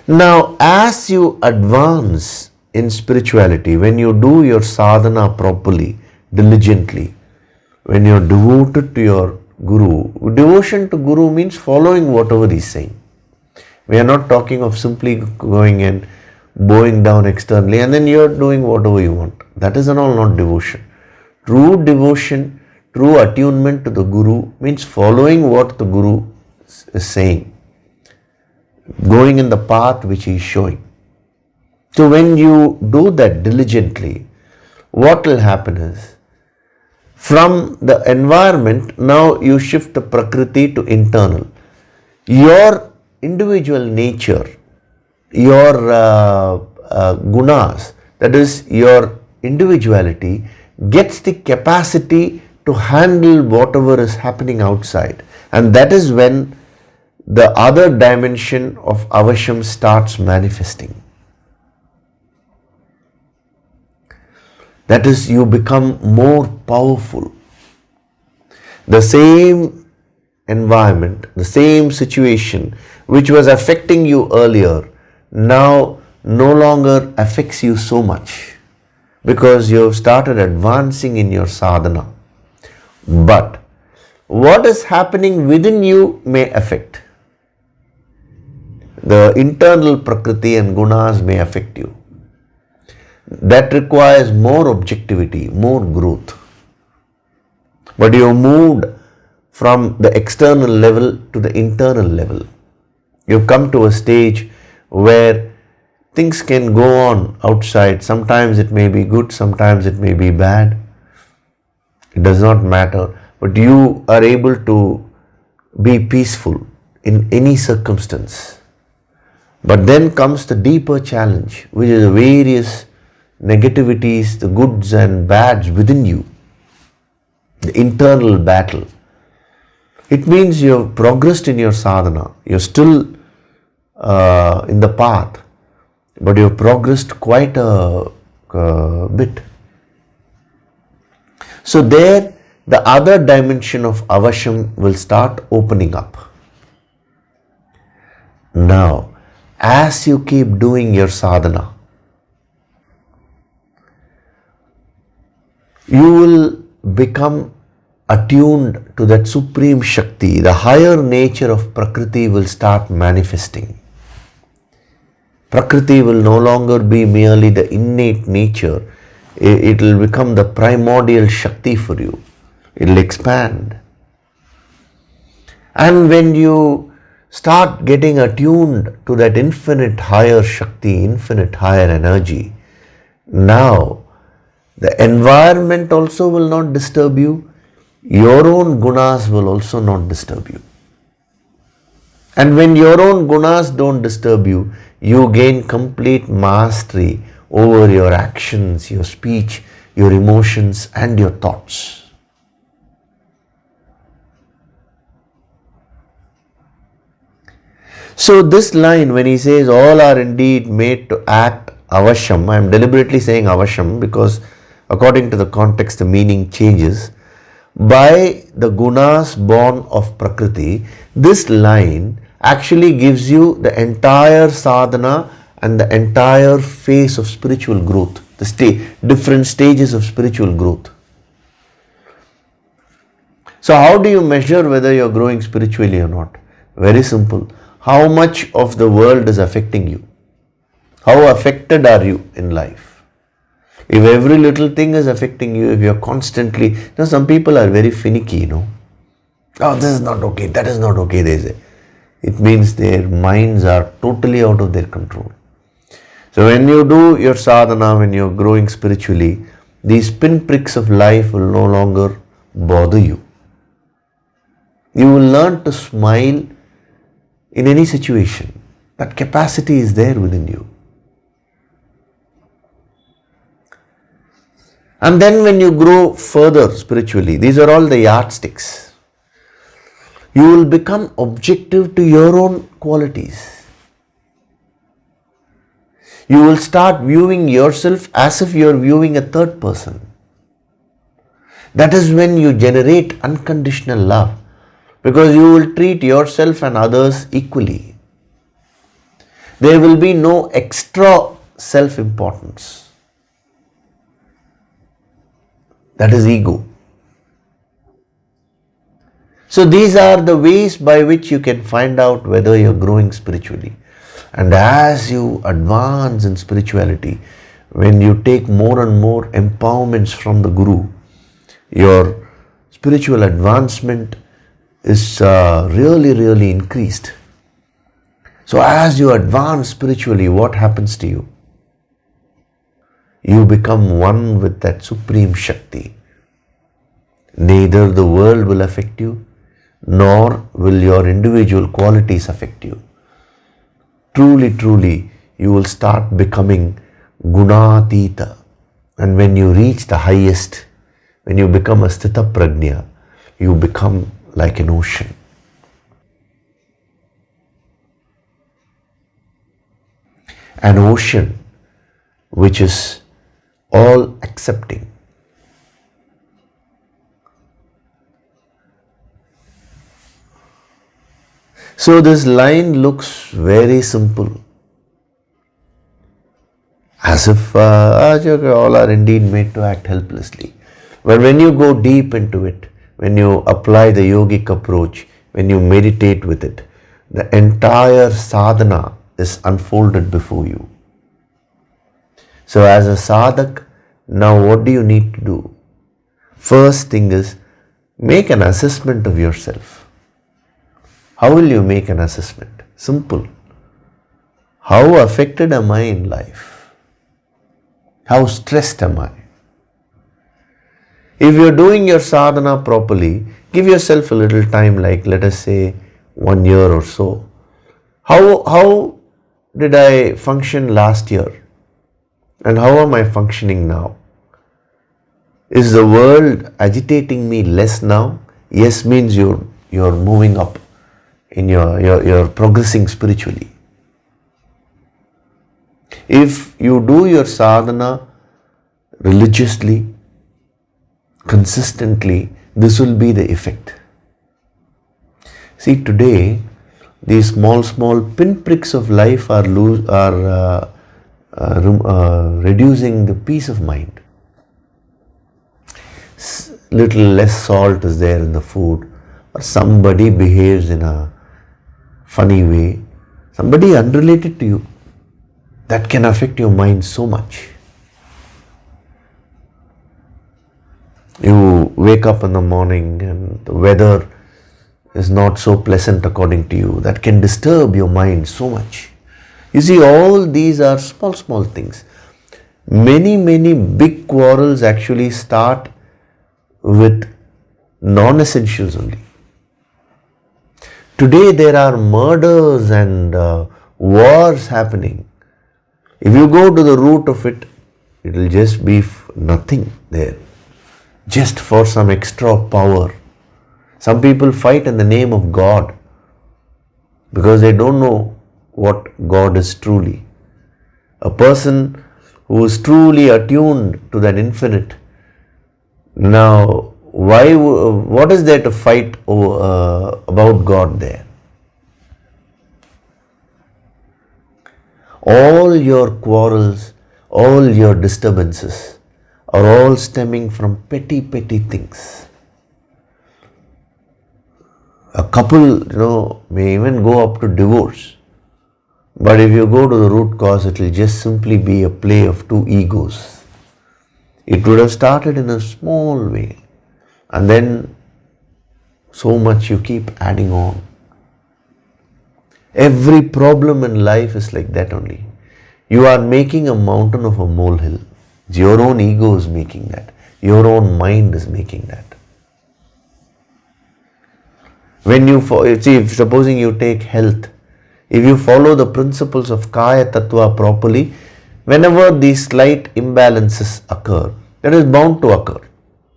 Now as you advance in spirituality, when you do your sadhana properly, diligently, when you are devoted to your Guru, devotion to Guru means following whatever he is saying. We are not talking of simply going and bowing down externally and then you are doing whatever you want. That is all not devotion. True devotion, true attunement to the Guru means following what the Guru is saying, going in the path which he is showing. So when you do that diligently, what will happen is, from the environment, now you shift the Prakriti to internal. Your individual nature, your gunas, that is your individuality, gets the capacity to handle whatever is happening outside. And that is when the other dimension of avasham starts manifesting. That is, you become more powerful. The same environment, the same situation which was affecting you earlier, now no longer affects you so much because you have started advancing in your sadhana. But what is happening within you may affect. The internal Prakriti and gunas may affect you. That requires more objectivity, more growth. But you have moved from the external level to the internal level. You've come to a stage where things can go on outside. Sometimes it may be good, sometimes it may be bad. It does not matter. But you are able to be peaceful in any circumstance. But then comes the deeper challenge, which is the various negativities, the goods and bads within you, the internal battle. It means you have progressed in your sadhana. You're still in the path, but you have progressed quite a bit. So there, the other dimension of avasham will start opening up. Now, as you keep doing your sadhana, you will become attuned to that supreme Shakti. The higher nature of Prakriti will start manifesting. Prakriti will no longer be merely the innate nature. It will become the primordial Shakti for you. It will expand. And when you start getting attuned to that infinite higher Shakti, infinite higher energy, now the environment also will not disturb you. Your own gunas will also not disturb you. And when your own gunas don't disturb you, you gain complete mastery over your actions, your speech, your emotions and your thoughts. So this line, when he says all are indeed made to act avasham, I am deliberately saying avasham because according to the context the meaning changes. By the gunas born of Prakriti, this line actually gives you the entire sadhana and the entire phase of spiritual growth, the different stages of spiritual growth. So how do you measure whether you're growing spiritually or not? Very simple. How much of the world is affecting you? How affected are you in life? If every little thing is affecting you, if you're constantly, some people are very finicky, Oh, this is not okay, that is not okay, they say. It means their minds are totally out of their control. So when you do your sadhana, when you're growing spiritually, these pinpricks of life will no longer bother you. You will learn to smile in any situation. That capacity is there within you. And then when you grow further spiritually, these are all the yardsticks. You will become objective to your own qualities. You will start viewing yourself as if you are viewing a third person. That is when you generate unconditional love, because you will treat yourself and others equally. There will be no extra self-importance. That is ego. So these are the ways by which you can find out whether you're growing spiritually. And as you advance in spirituality, when you take more and more empowerments from the Guru, your spiritual advancement is really increased. So as you advance spiritually, what happens to you? You become one with that supreme Shakti. Neither the world will affect you, nor will your individual qualities affect you. Truly, you will start becoming gunatita. And when you reach the highest, when you become a sthita prajna, you become like an ocean. An ocean which is all accepting. So this line looks very simple, as if all are indeed made to act helplessly. But when you go deep into it, when you apply the yogic approach, when you meditate with it, the entire sadhana is unfolded before you. So as a sadhak, now what do you need to do? First thing is, make an assessment of yourself. How will you make an assessment? Simple. How affected am I in life? How stressed am I? If you're doing your sadhana properly, give yourself a little time, like let us say 1 year or so. How did I function last year? And how am I functioning now? Is the world agitating me less now? Yes means you're moving up in you're progressing spiritually. If you do your sadhana religiously, consistently, this will be the effect. See, today, these small pinpricks of life are reducing the peace of mind. Little less salt is there in the food, or somebody behaves in a funny way, somebody unrelated to you, that can affect your mind so much. You wake up in the morning and the weather is not so pleasant according to you. That can disturb your mind so much. You see, all these are small things. Many big quarrels actually start with non-essentials only. Today there are murders and wars happening. If you go to the root of it, it will just be nothing there. Just for some extra power. Some people fight in the name of God because they don't know what God is truly. A person who is truly attuned to that infinite. Now, what is there to fight about God there? All your quarrels, all your disturbances are all stemming from petty things. A couple, may even go up to divorce. But if you go to the root cause, it will just simply be a play of two egos. It would have started in a small way, and then so much you keep adding on. Every problem in life is like that only. You are making a mountain of a molehill. Your own ego is making that. Your own mind is making that. When you see, supposing you take health, if you follow the principles of Kaya Tattva properly, whenever these slight imbalances occur, that is bound to occur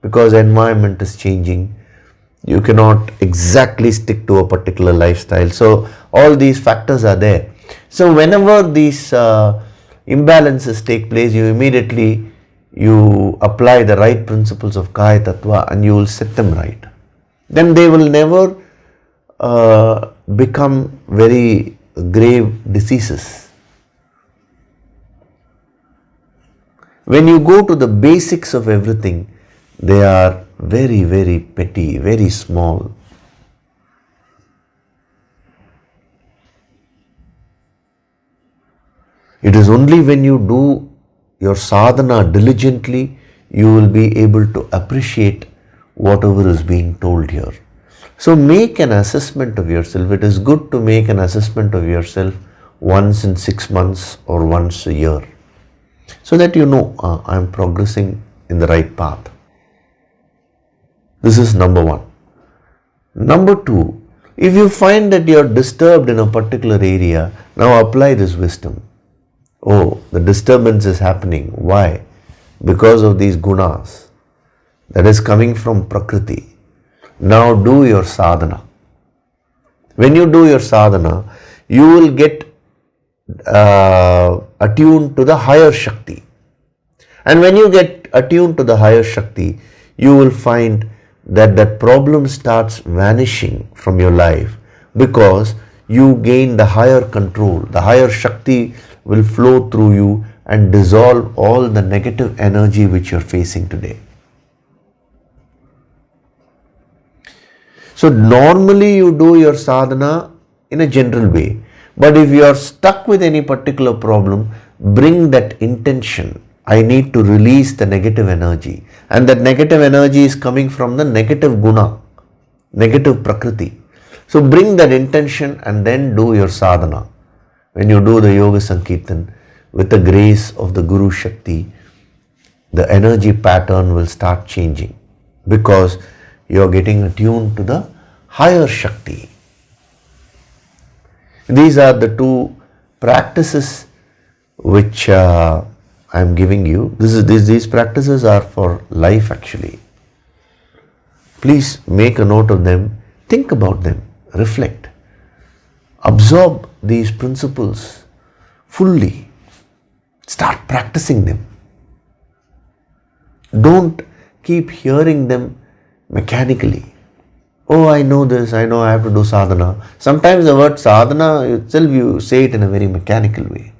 because environment is changing. You cannot exactly stick to a particular lifestyle. So all these factors are there. So whenever these imbalances take place, you immediately apply the right principles of Kaya Tattva and you will set them right. Then they will never become very grave diseases. When you go to the basics of everything, they are very petty, very small. It is only when you do your sadhana diligently, you will be able to appreciate whatever is being told here. So make an assessment of yourself. It is good to make an assessment of yourself once in 6 months or once a year, so that you know I am progressing in the right path. This is number one. Number two, if you find that you are disturbed in a particular area, now apply this wisdom. Oh, the disturbance is happening. Why? Because of these gunas. That is coming from Prakriti. Now do your sadhana. When you do your sadhana, you will get attuned to the higher Shakti. And when you get attuned to the higher Shakti, you will find that that problem starts vanishing from your life because you gain the higher control. The higher Shakti will flow through you and dissolve all the negative energy which you are facing today. So normally you do your sadhana in a general way, but if you are stuck with any particular problem, bring that intention. I need to release the negative energy, and that negative energy is coming from the negative guna, negative prakriti. So bring that intention and then do your sadhana. When you do the Yoga Sankirtan with the grace of the Guru Shakti, the energy pattern will start changing because you are getting attuned to the higher Shakti. These are the two practices which I am giving you. These practices are for life actually. Please make a note of them, think about them, reflect. Absorb these principles fully. Start practicing them. Don't keep hearing them mechanically. Oh, I know this, I know I have to do sadhana. Sometimes the word sadhana itself, you say it in a very mechanical way.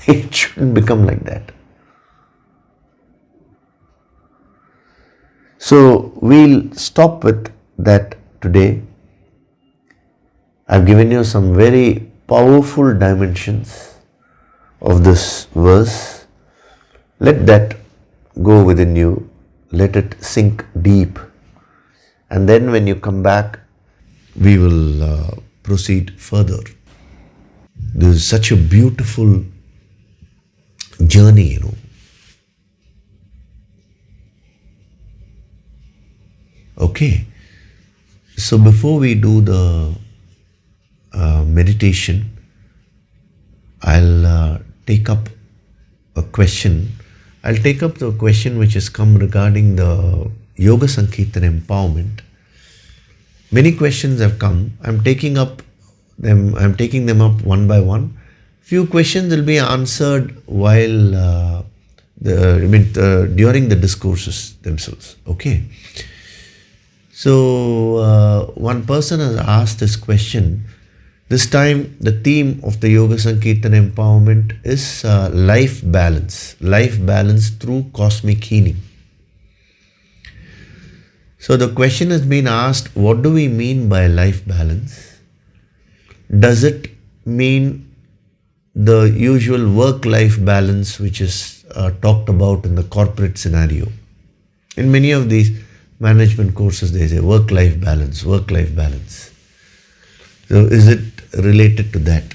It shouldn't become like that. So we'll stop with that today. I've given you some very powerful dimensions of this verse. Let that go within you. Let it sink deep. And then when you come back, we will proceed further. This is such a beautiful journey, Okay. So before we do the meditation, I'll take up a question. I'll take up the question which has come regarding the Yoga Sankirtan empowerment. Many questions have come. I'm taking them up one by one. Few questions will be answered while during the discourses themselves. Okay. So one person has asked this question. This time the theme of the Yoga Sankirtan empowerment is life balance through cosmic healing. So the question has been asked, what do we mean by life balance? Does it mean the usual work-life balance which is talked about in the corporate scenario? In many of these management courses they say work-life balance. So is it related to that?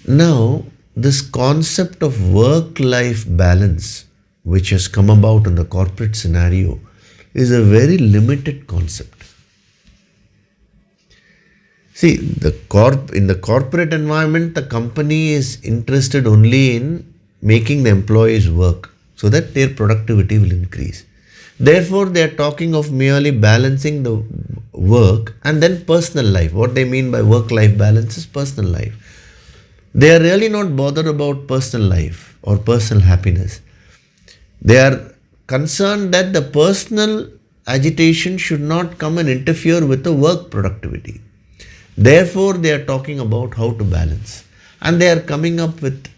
Now, this concept of work-life balance which has come about in the corporate scenario is a very limited concept. See, in the corporate environment, the company is interested only in making the employees work so that their productivity will increase. Therefore, they are talking of merely balancing the work and then personal life. What they mean by work-life balance is personal life. They are really not bothered about personal life or personal happiness. They are concerned that the personal agitation should not come and interfere with the work productivity. Therefore, they are talking about how to balance. And they are coming up with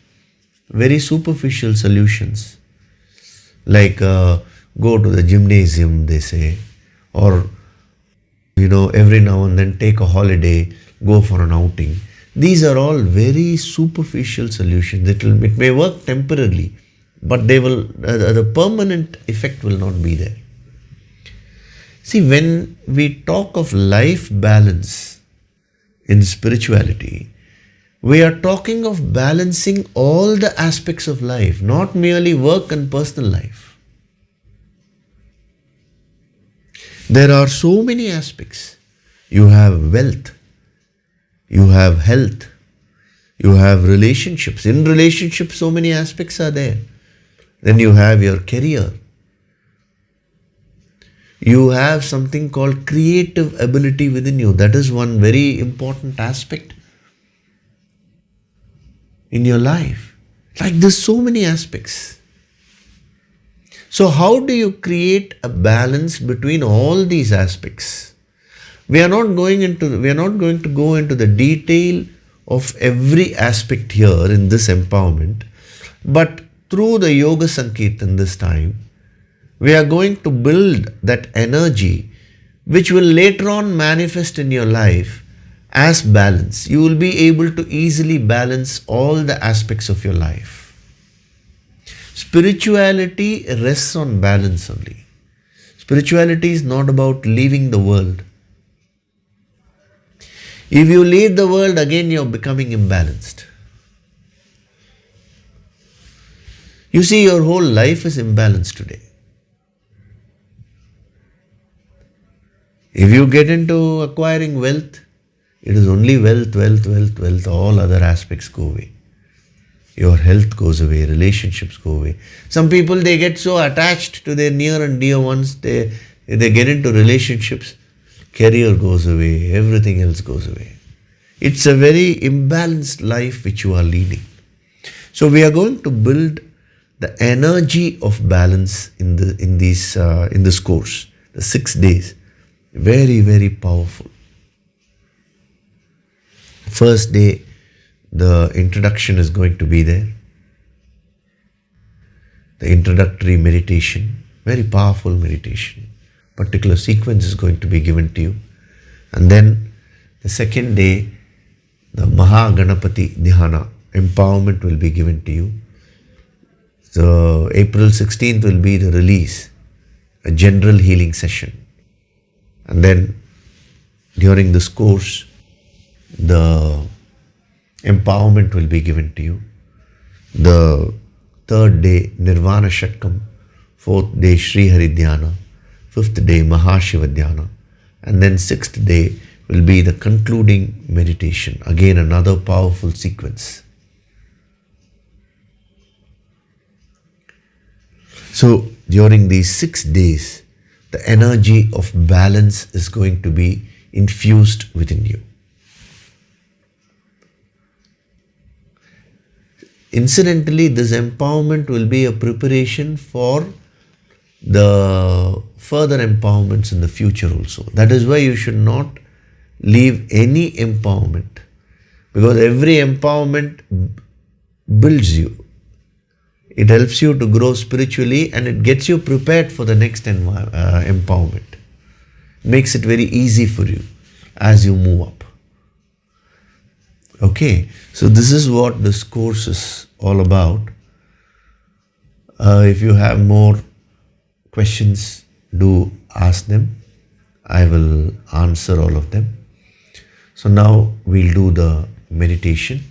very superficial solutions. Like go to the gymnasium, they say. Or, every now and then take a holiday, go for an outing. These are all very superficial solutions. It may work temporarily, but the permanent effect will not be there. See, when we talk of life balance in spirituality, we are talking of balancing all the aspects of life, not merely work and personal life. There are so many aspects. You have wealth, you have health, you have relationships. In relationships, so many aspects are there. Then you have your career. You have something called creative ability within you. That is one very important aspect in your life. Like there's so many aspects. So how do you create a balance between all these aspects? We are not going to go into the detail of every aspect here in this empowerment, but through the Yoga Sankirtan this time, we are going to build that energy which will later on manifest in your life as balance. You will be able to easily balance all the aspects of your life. Spirituality rests on balance only. Spirituality is not about leaving the world. If you leave the world, again you're becoming imbalanced. You see, your whole life is imbalanced today. If you get into acquiring wealth, it is only wealth, wealth, wealth, wealth. All other aspects go away. Your health goes away, relationships go away. Some people, they get so attached to their near and dear ones, they get into relationships, career goes away, everything else goes away. It's a very imbalanced life which you are leading. So we are going to build the energy of balance in this course, the 6 days. Very, very powerful. First day, the introduction is going to be there. The introductory meditation, very powerful meditation. Particular sequence is going to be given to you. And then the second day, the MAHAGANAPATHI DHYANA, empowerment will be given to you. So April 16th will be the release, a general healing session. And then during this course, the empowerment will be given to you. The third day, Nirvana Shatkam. Fourth day, Sri Hari Dhyana. Fifth day, Mahashiva Dhyana. And then sixth day will be the concluding meditation. Again, another powerful sequence. So, during these 6 days, the energy of balance is going to be infused within you. Incidentally, this empowerment will be a preparation for the further empowerments in the future also. That is why you should not leave any empowerment, because every empowerment builds you. It helps you to grow spiritually and it gets you prepared for the next empowerment. Makes it very easy for you as you move up. Okay, so this is what this course is all about. If you have more questions, do ask them. I will answer all of them. So now we'll do the meditation,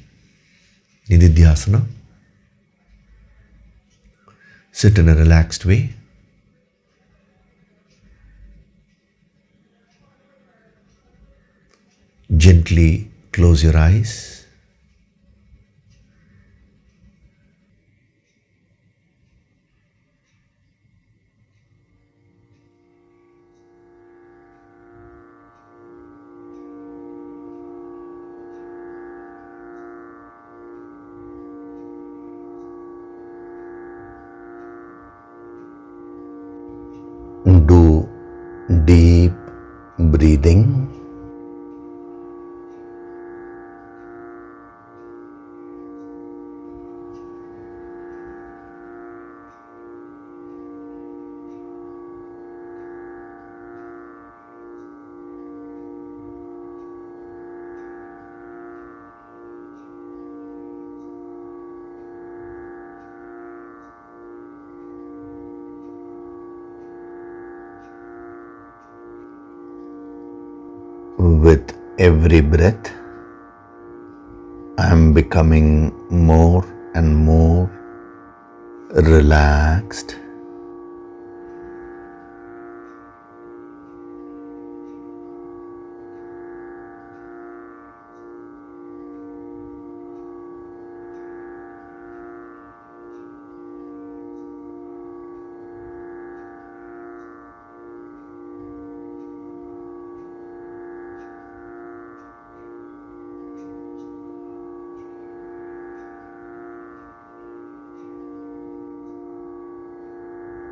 Nididhyasana. Sit in a relaxed way. Gently close your eyes. Do deep breathing. With every breath, I am becoming more and more relaxed.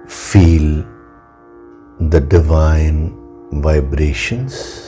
Feel the divine vibrations.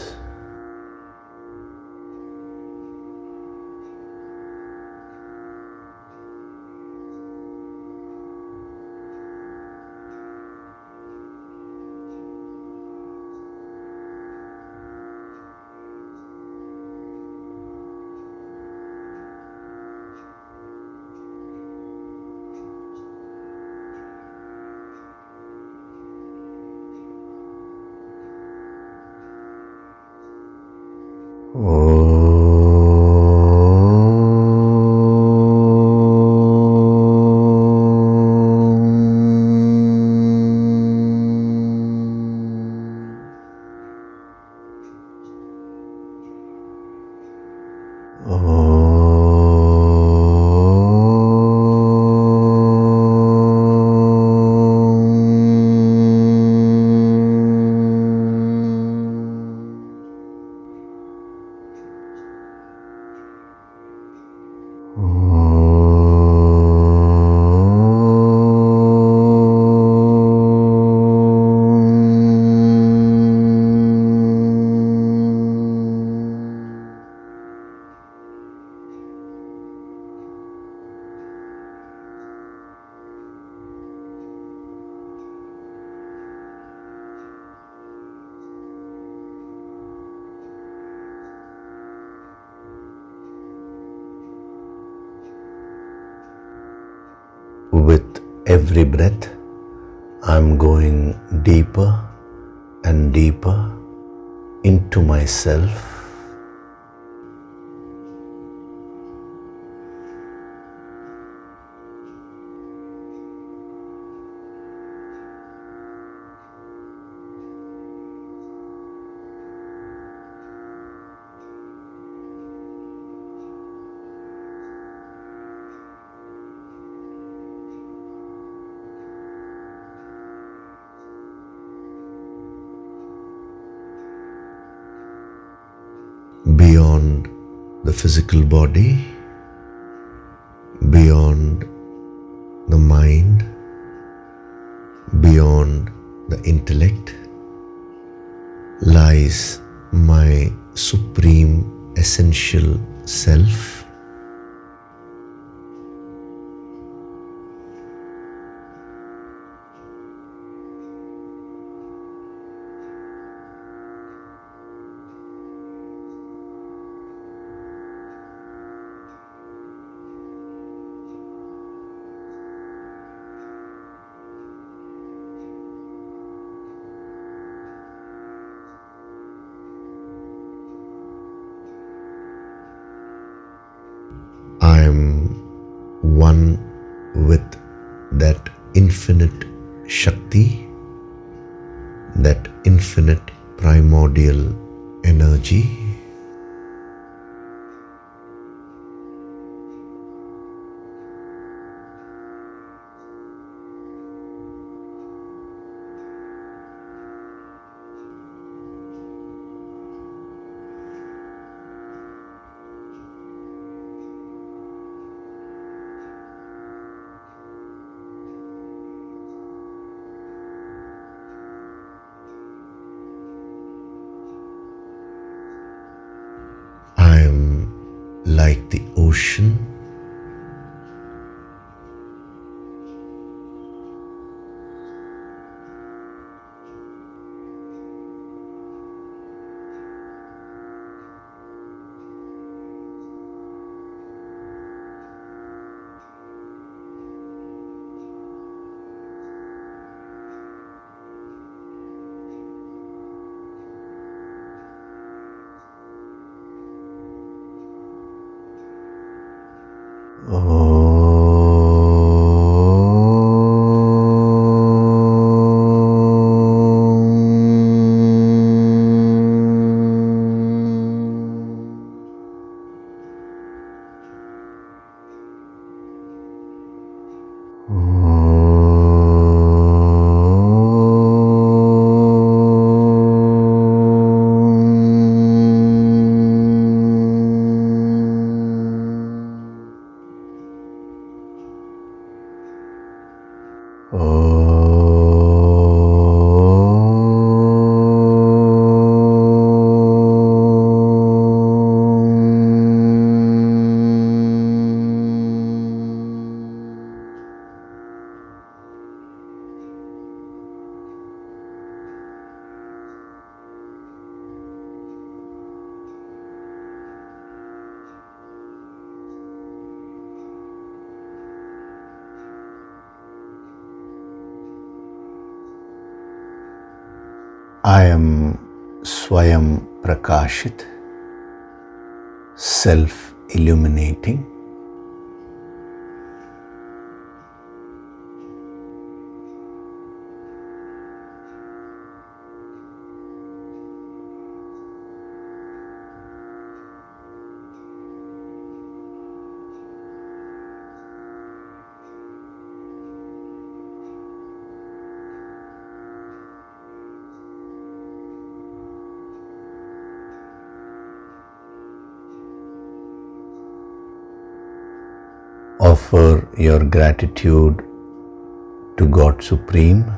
With every breath, I'm going deeper and deeper into myself. Beyond the physical body, beyond the mind, beyond the intellect, lies my supreme essential self. I am one with that infinite Shakti, that infinite primordial energy. I am like the ocean, I am Swayam Prakashit, self-illuminating. Offer your gratitude to God Supreme.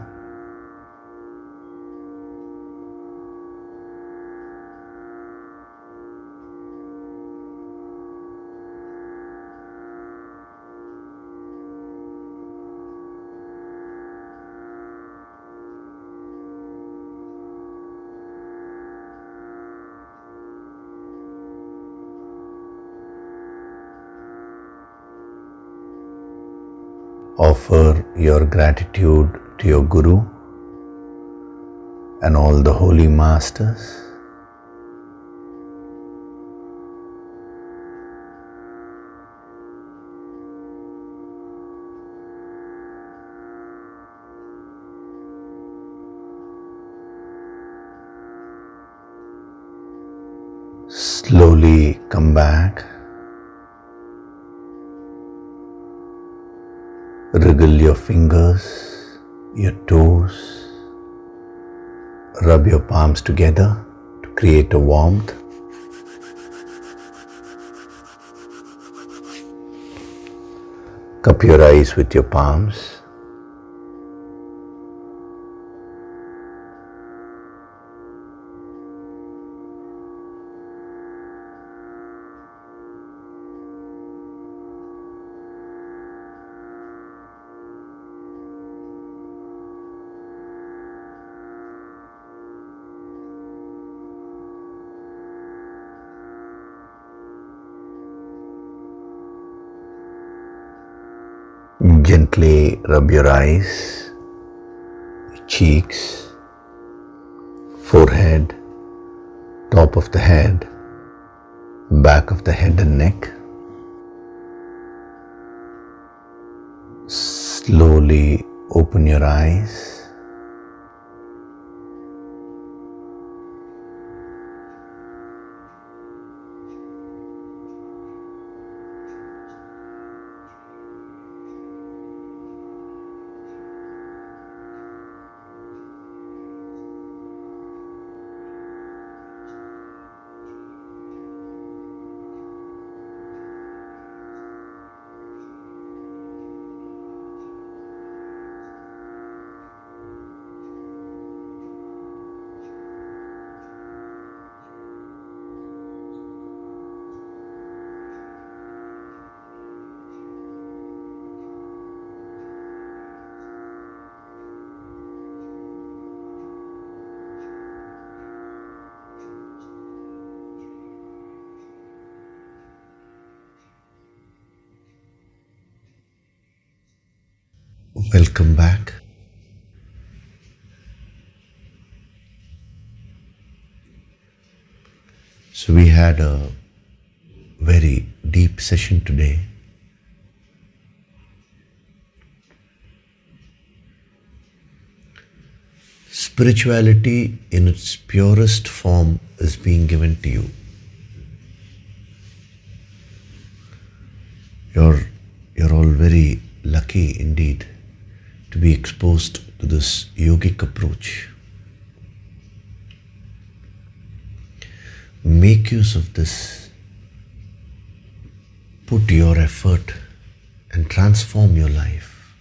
Offer your gratitude to your Guru and all the holy masters. Slowly come back. Wriggle your fingers, your toes, rub your palms together to create a warmth. Cup your eyes with your palms. Gently rub your eyes, cheeks, forehead, top of the head, back of the head and neck. Slowly open your eyes. Welcome back. So we had a very deep session today. Spirituality in its purest form is being given to you. You're all very lucky indeed to be exposed to this yogic approach. Make use of this. Put your effort and transform your life.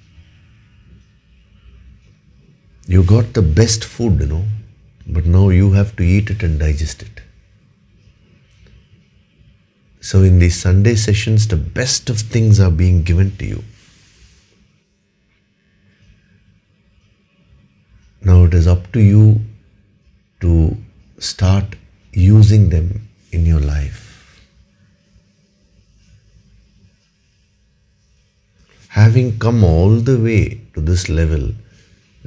You got the best food, but now you have to eat it and digest it. So in these Sunday sessions, the best of things are being given to you. Now it is up to you to start using them in your life. Having come all the way to this level,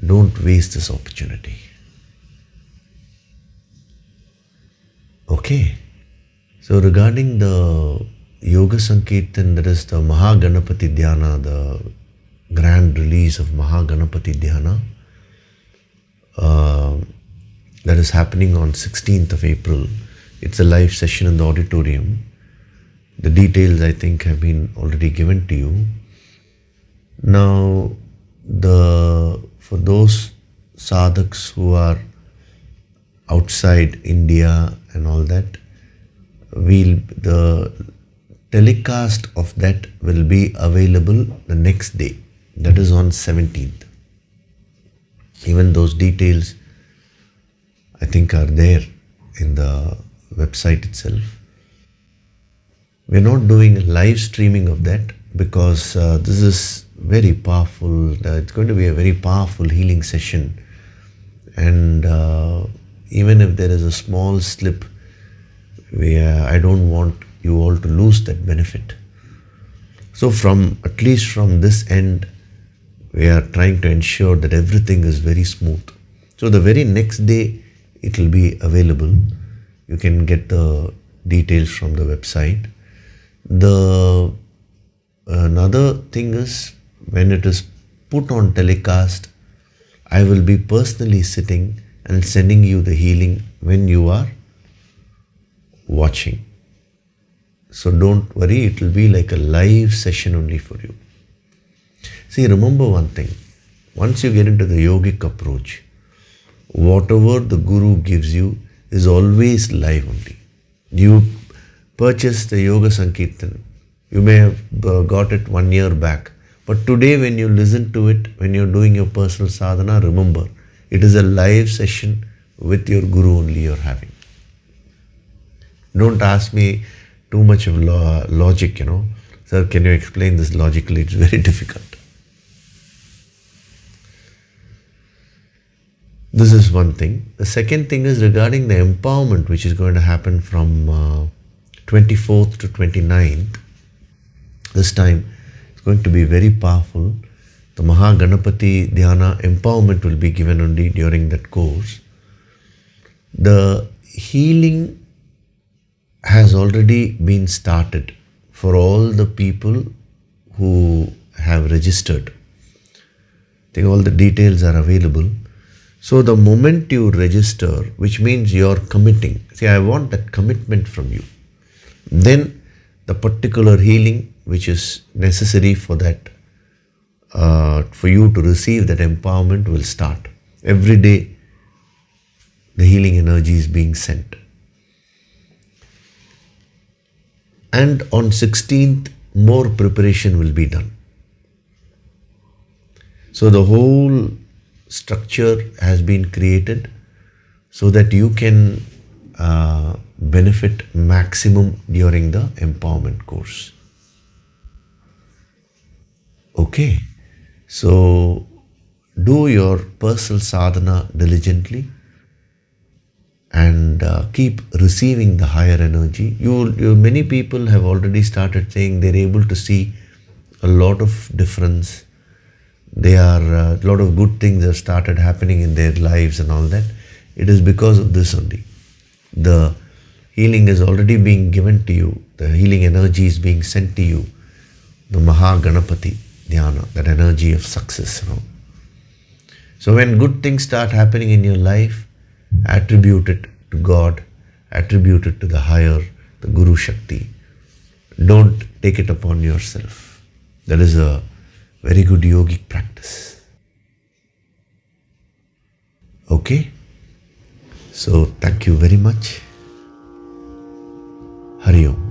don't waste this opportunity. Okay? So regarding the Yoga Sankirtan, that is the MAHAGANAPATHI Dhyana, the grand release of MAHAGANAPATHI Dhyana, that is happening on 16th of April. It's a live session in the auditorium. The details, I think, have been already given to you. Now, for those sadhaks who are outside India and all that, the telecast of that will be available the next day. That is on 17th. Even those details, I think, are there in the website itself. We're not doing a live streaming of that because this is very powerful. It's going to be a very powerful healing session. And even if there is a small slip, I don't want you all to lose that benefit. So at least from this end, we are trying to ensure that everything is very smooth. So the very next day, it will be available. You can get the details from the website. Another thing is, when it is put on telecast, I will be personally sitting and sending you the healing when you are watching. So don't worry, it will be like a live session only for you. See, remember one thing. Once you get into the yogic approach, whatever the Guru gives you is always live only. You purchase the Yoga Sankirtan. You may have got it 1 year back. But today when you listen to it, when you're doing your personal sadhana, remember, it is a live session with your Guru only you're having. Don't ask me too much of logic, Sir, can you explain this logically? It's very difficult. This is one thing. The second thing is regarding the empowerment, which is going to happen from 24th to 29th. This time, it's going to be very powerful. The MAHAGANAPATHI Dhyana empowerment will be given only during that course. The healing has already been started for all the people who have registered. I think all the details are available. So the moment you register, which means you're committing, see, I want that commitment from you. Then the particular healing which is necessary for that, for you to receive that empowerment will start. Every day, the healing energy is being sent. And on 16th, more preparation will be done. So the whole structure has been created so that you can benefit maximum during the empowerment course. Okay, so do your personal sadhana diligently and keep receiving the higher energy. Many people have already started saying they're able to see a lot of difference. A lot of good things have started happening in their lives and all that. It is because of this only. The healing is already being given to you. The healing energy is being sent to you. The MAHAGANAPATHI Dhyana, that energy of success. So when good things start happening in your life, attribute it to God, attribute it to the higher, the Guru Shakti. Don't take it upon yourself. That is a very good yogic practice. Okay? So thank you very much. Hari Om.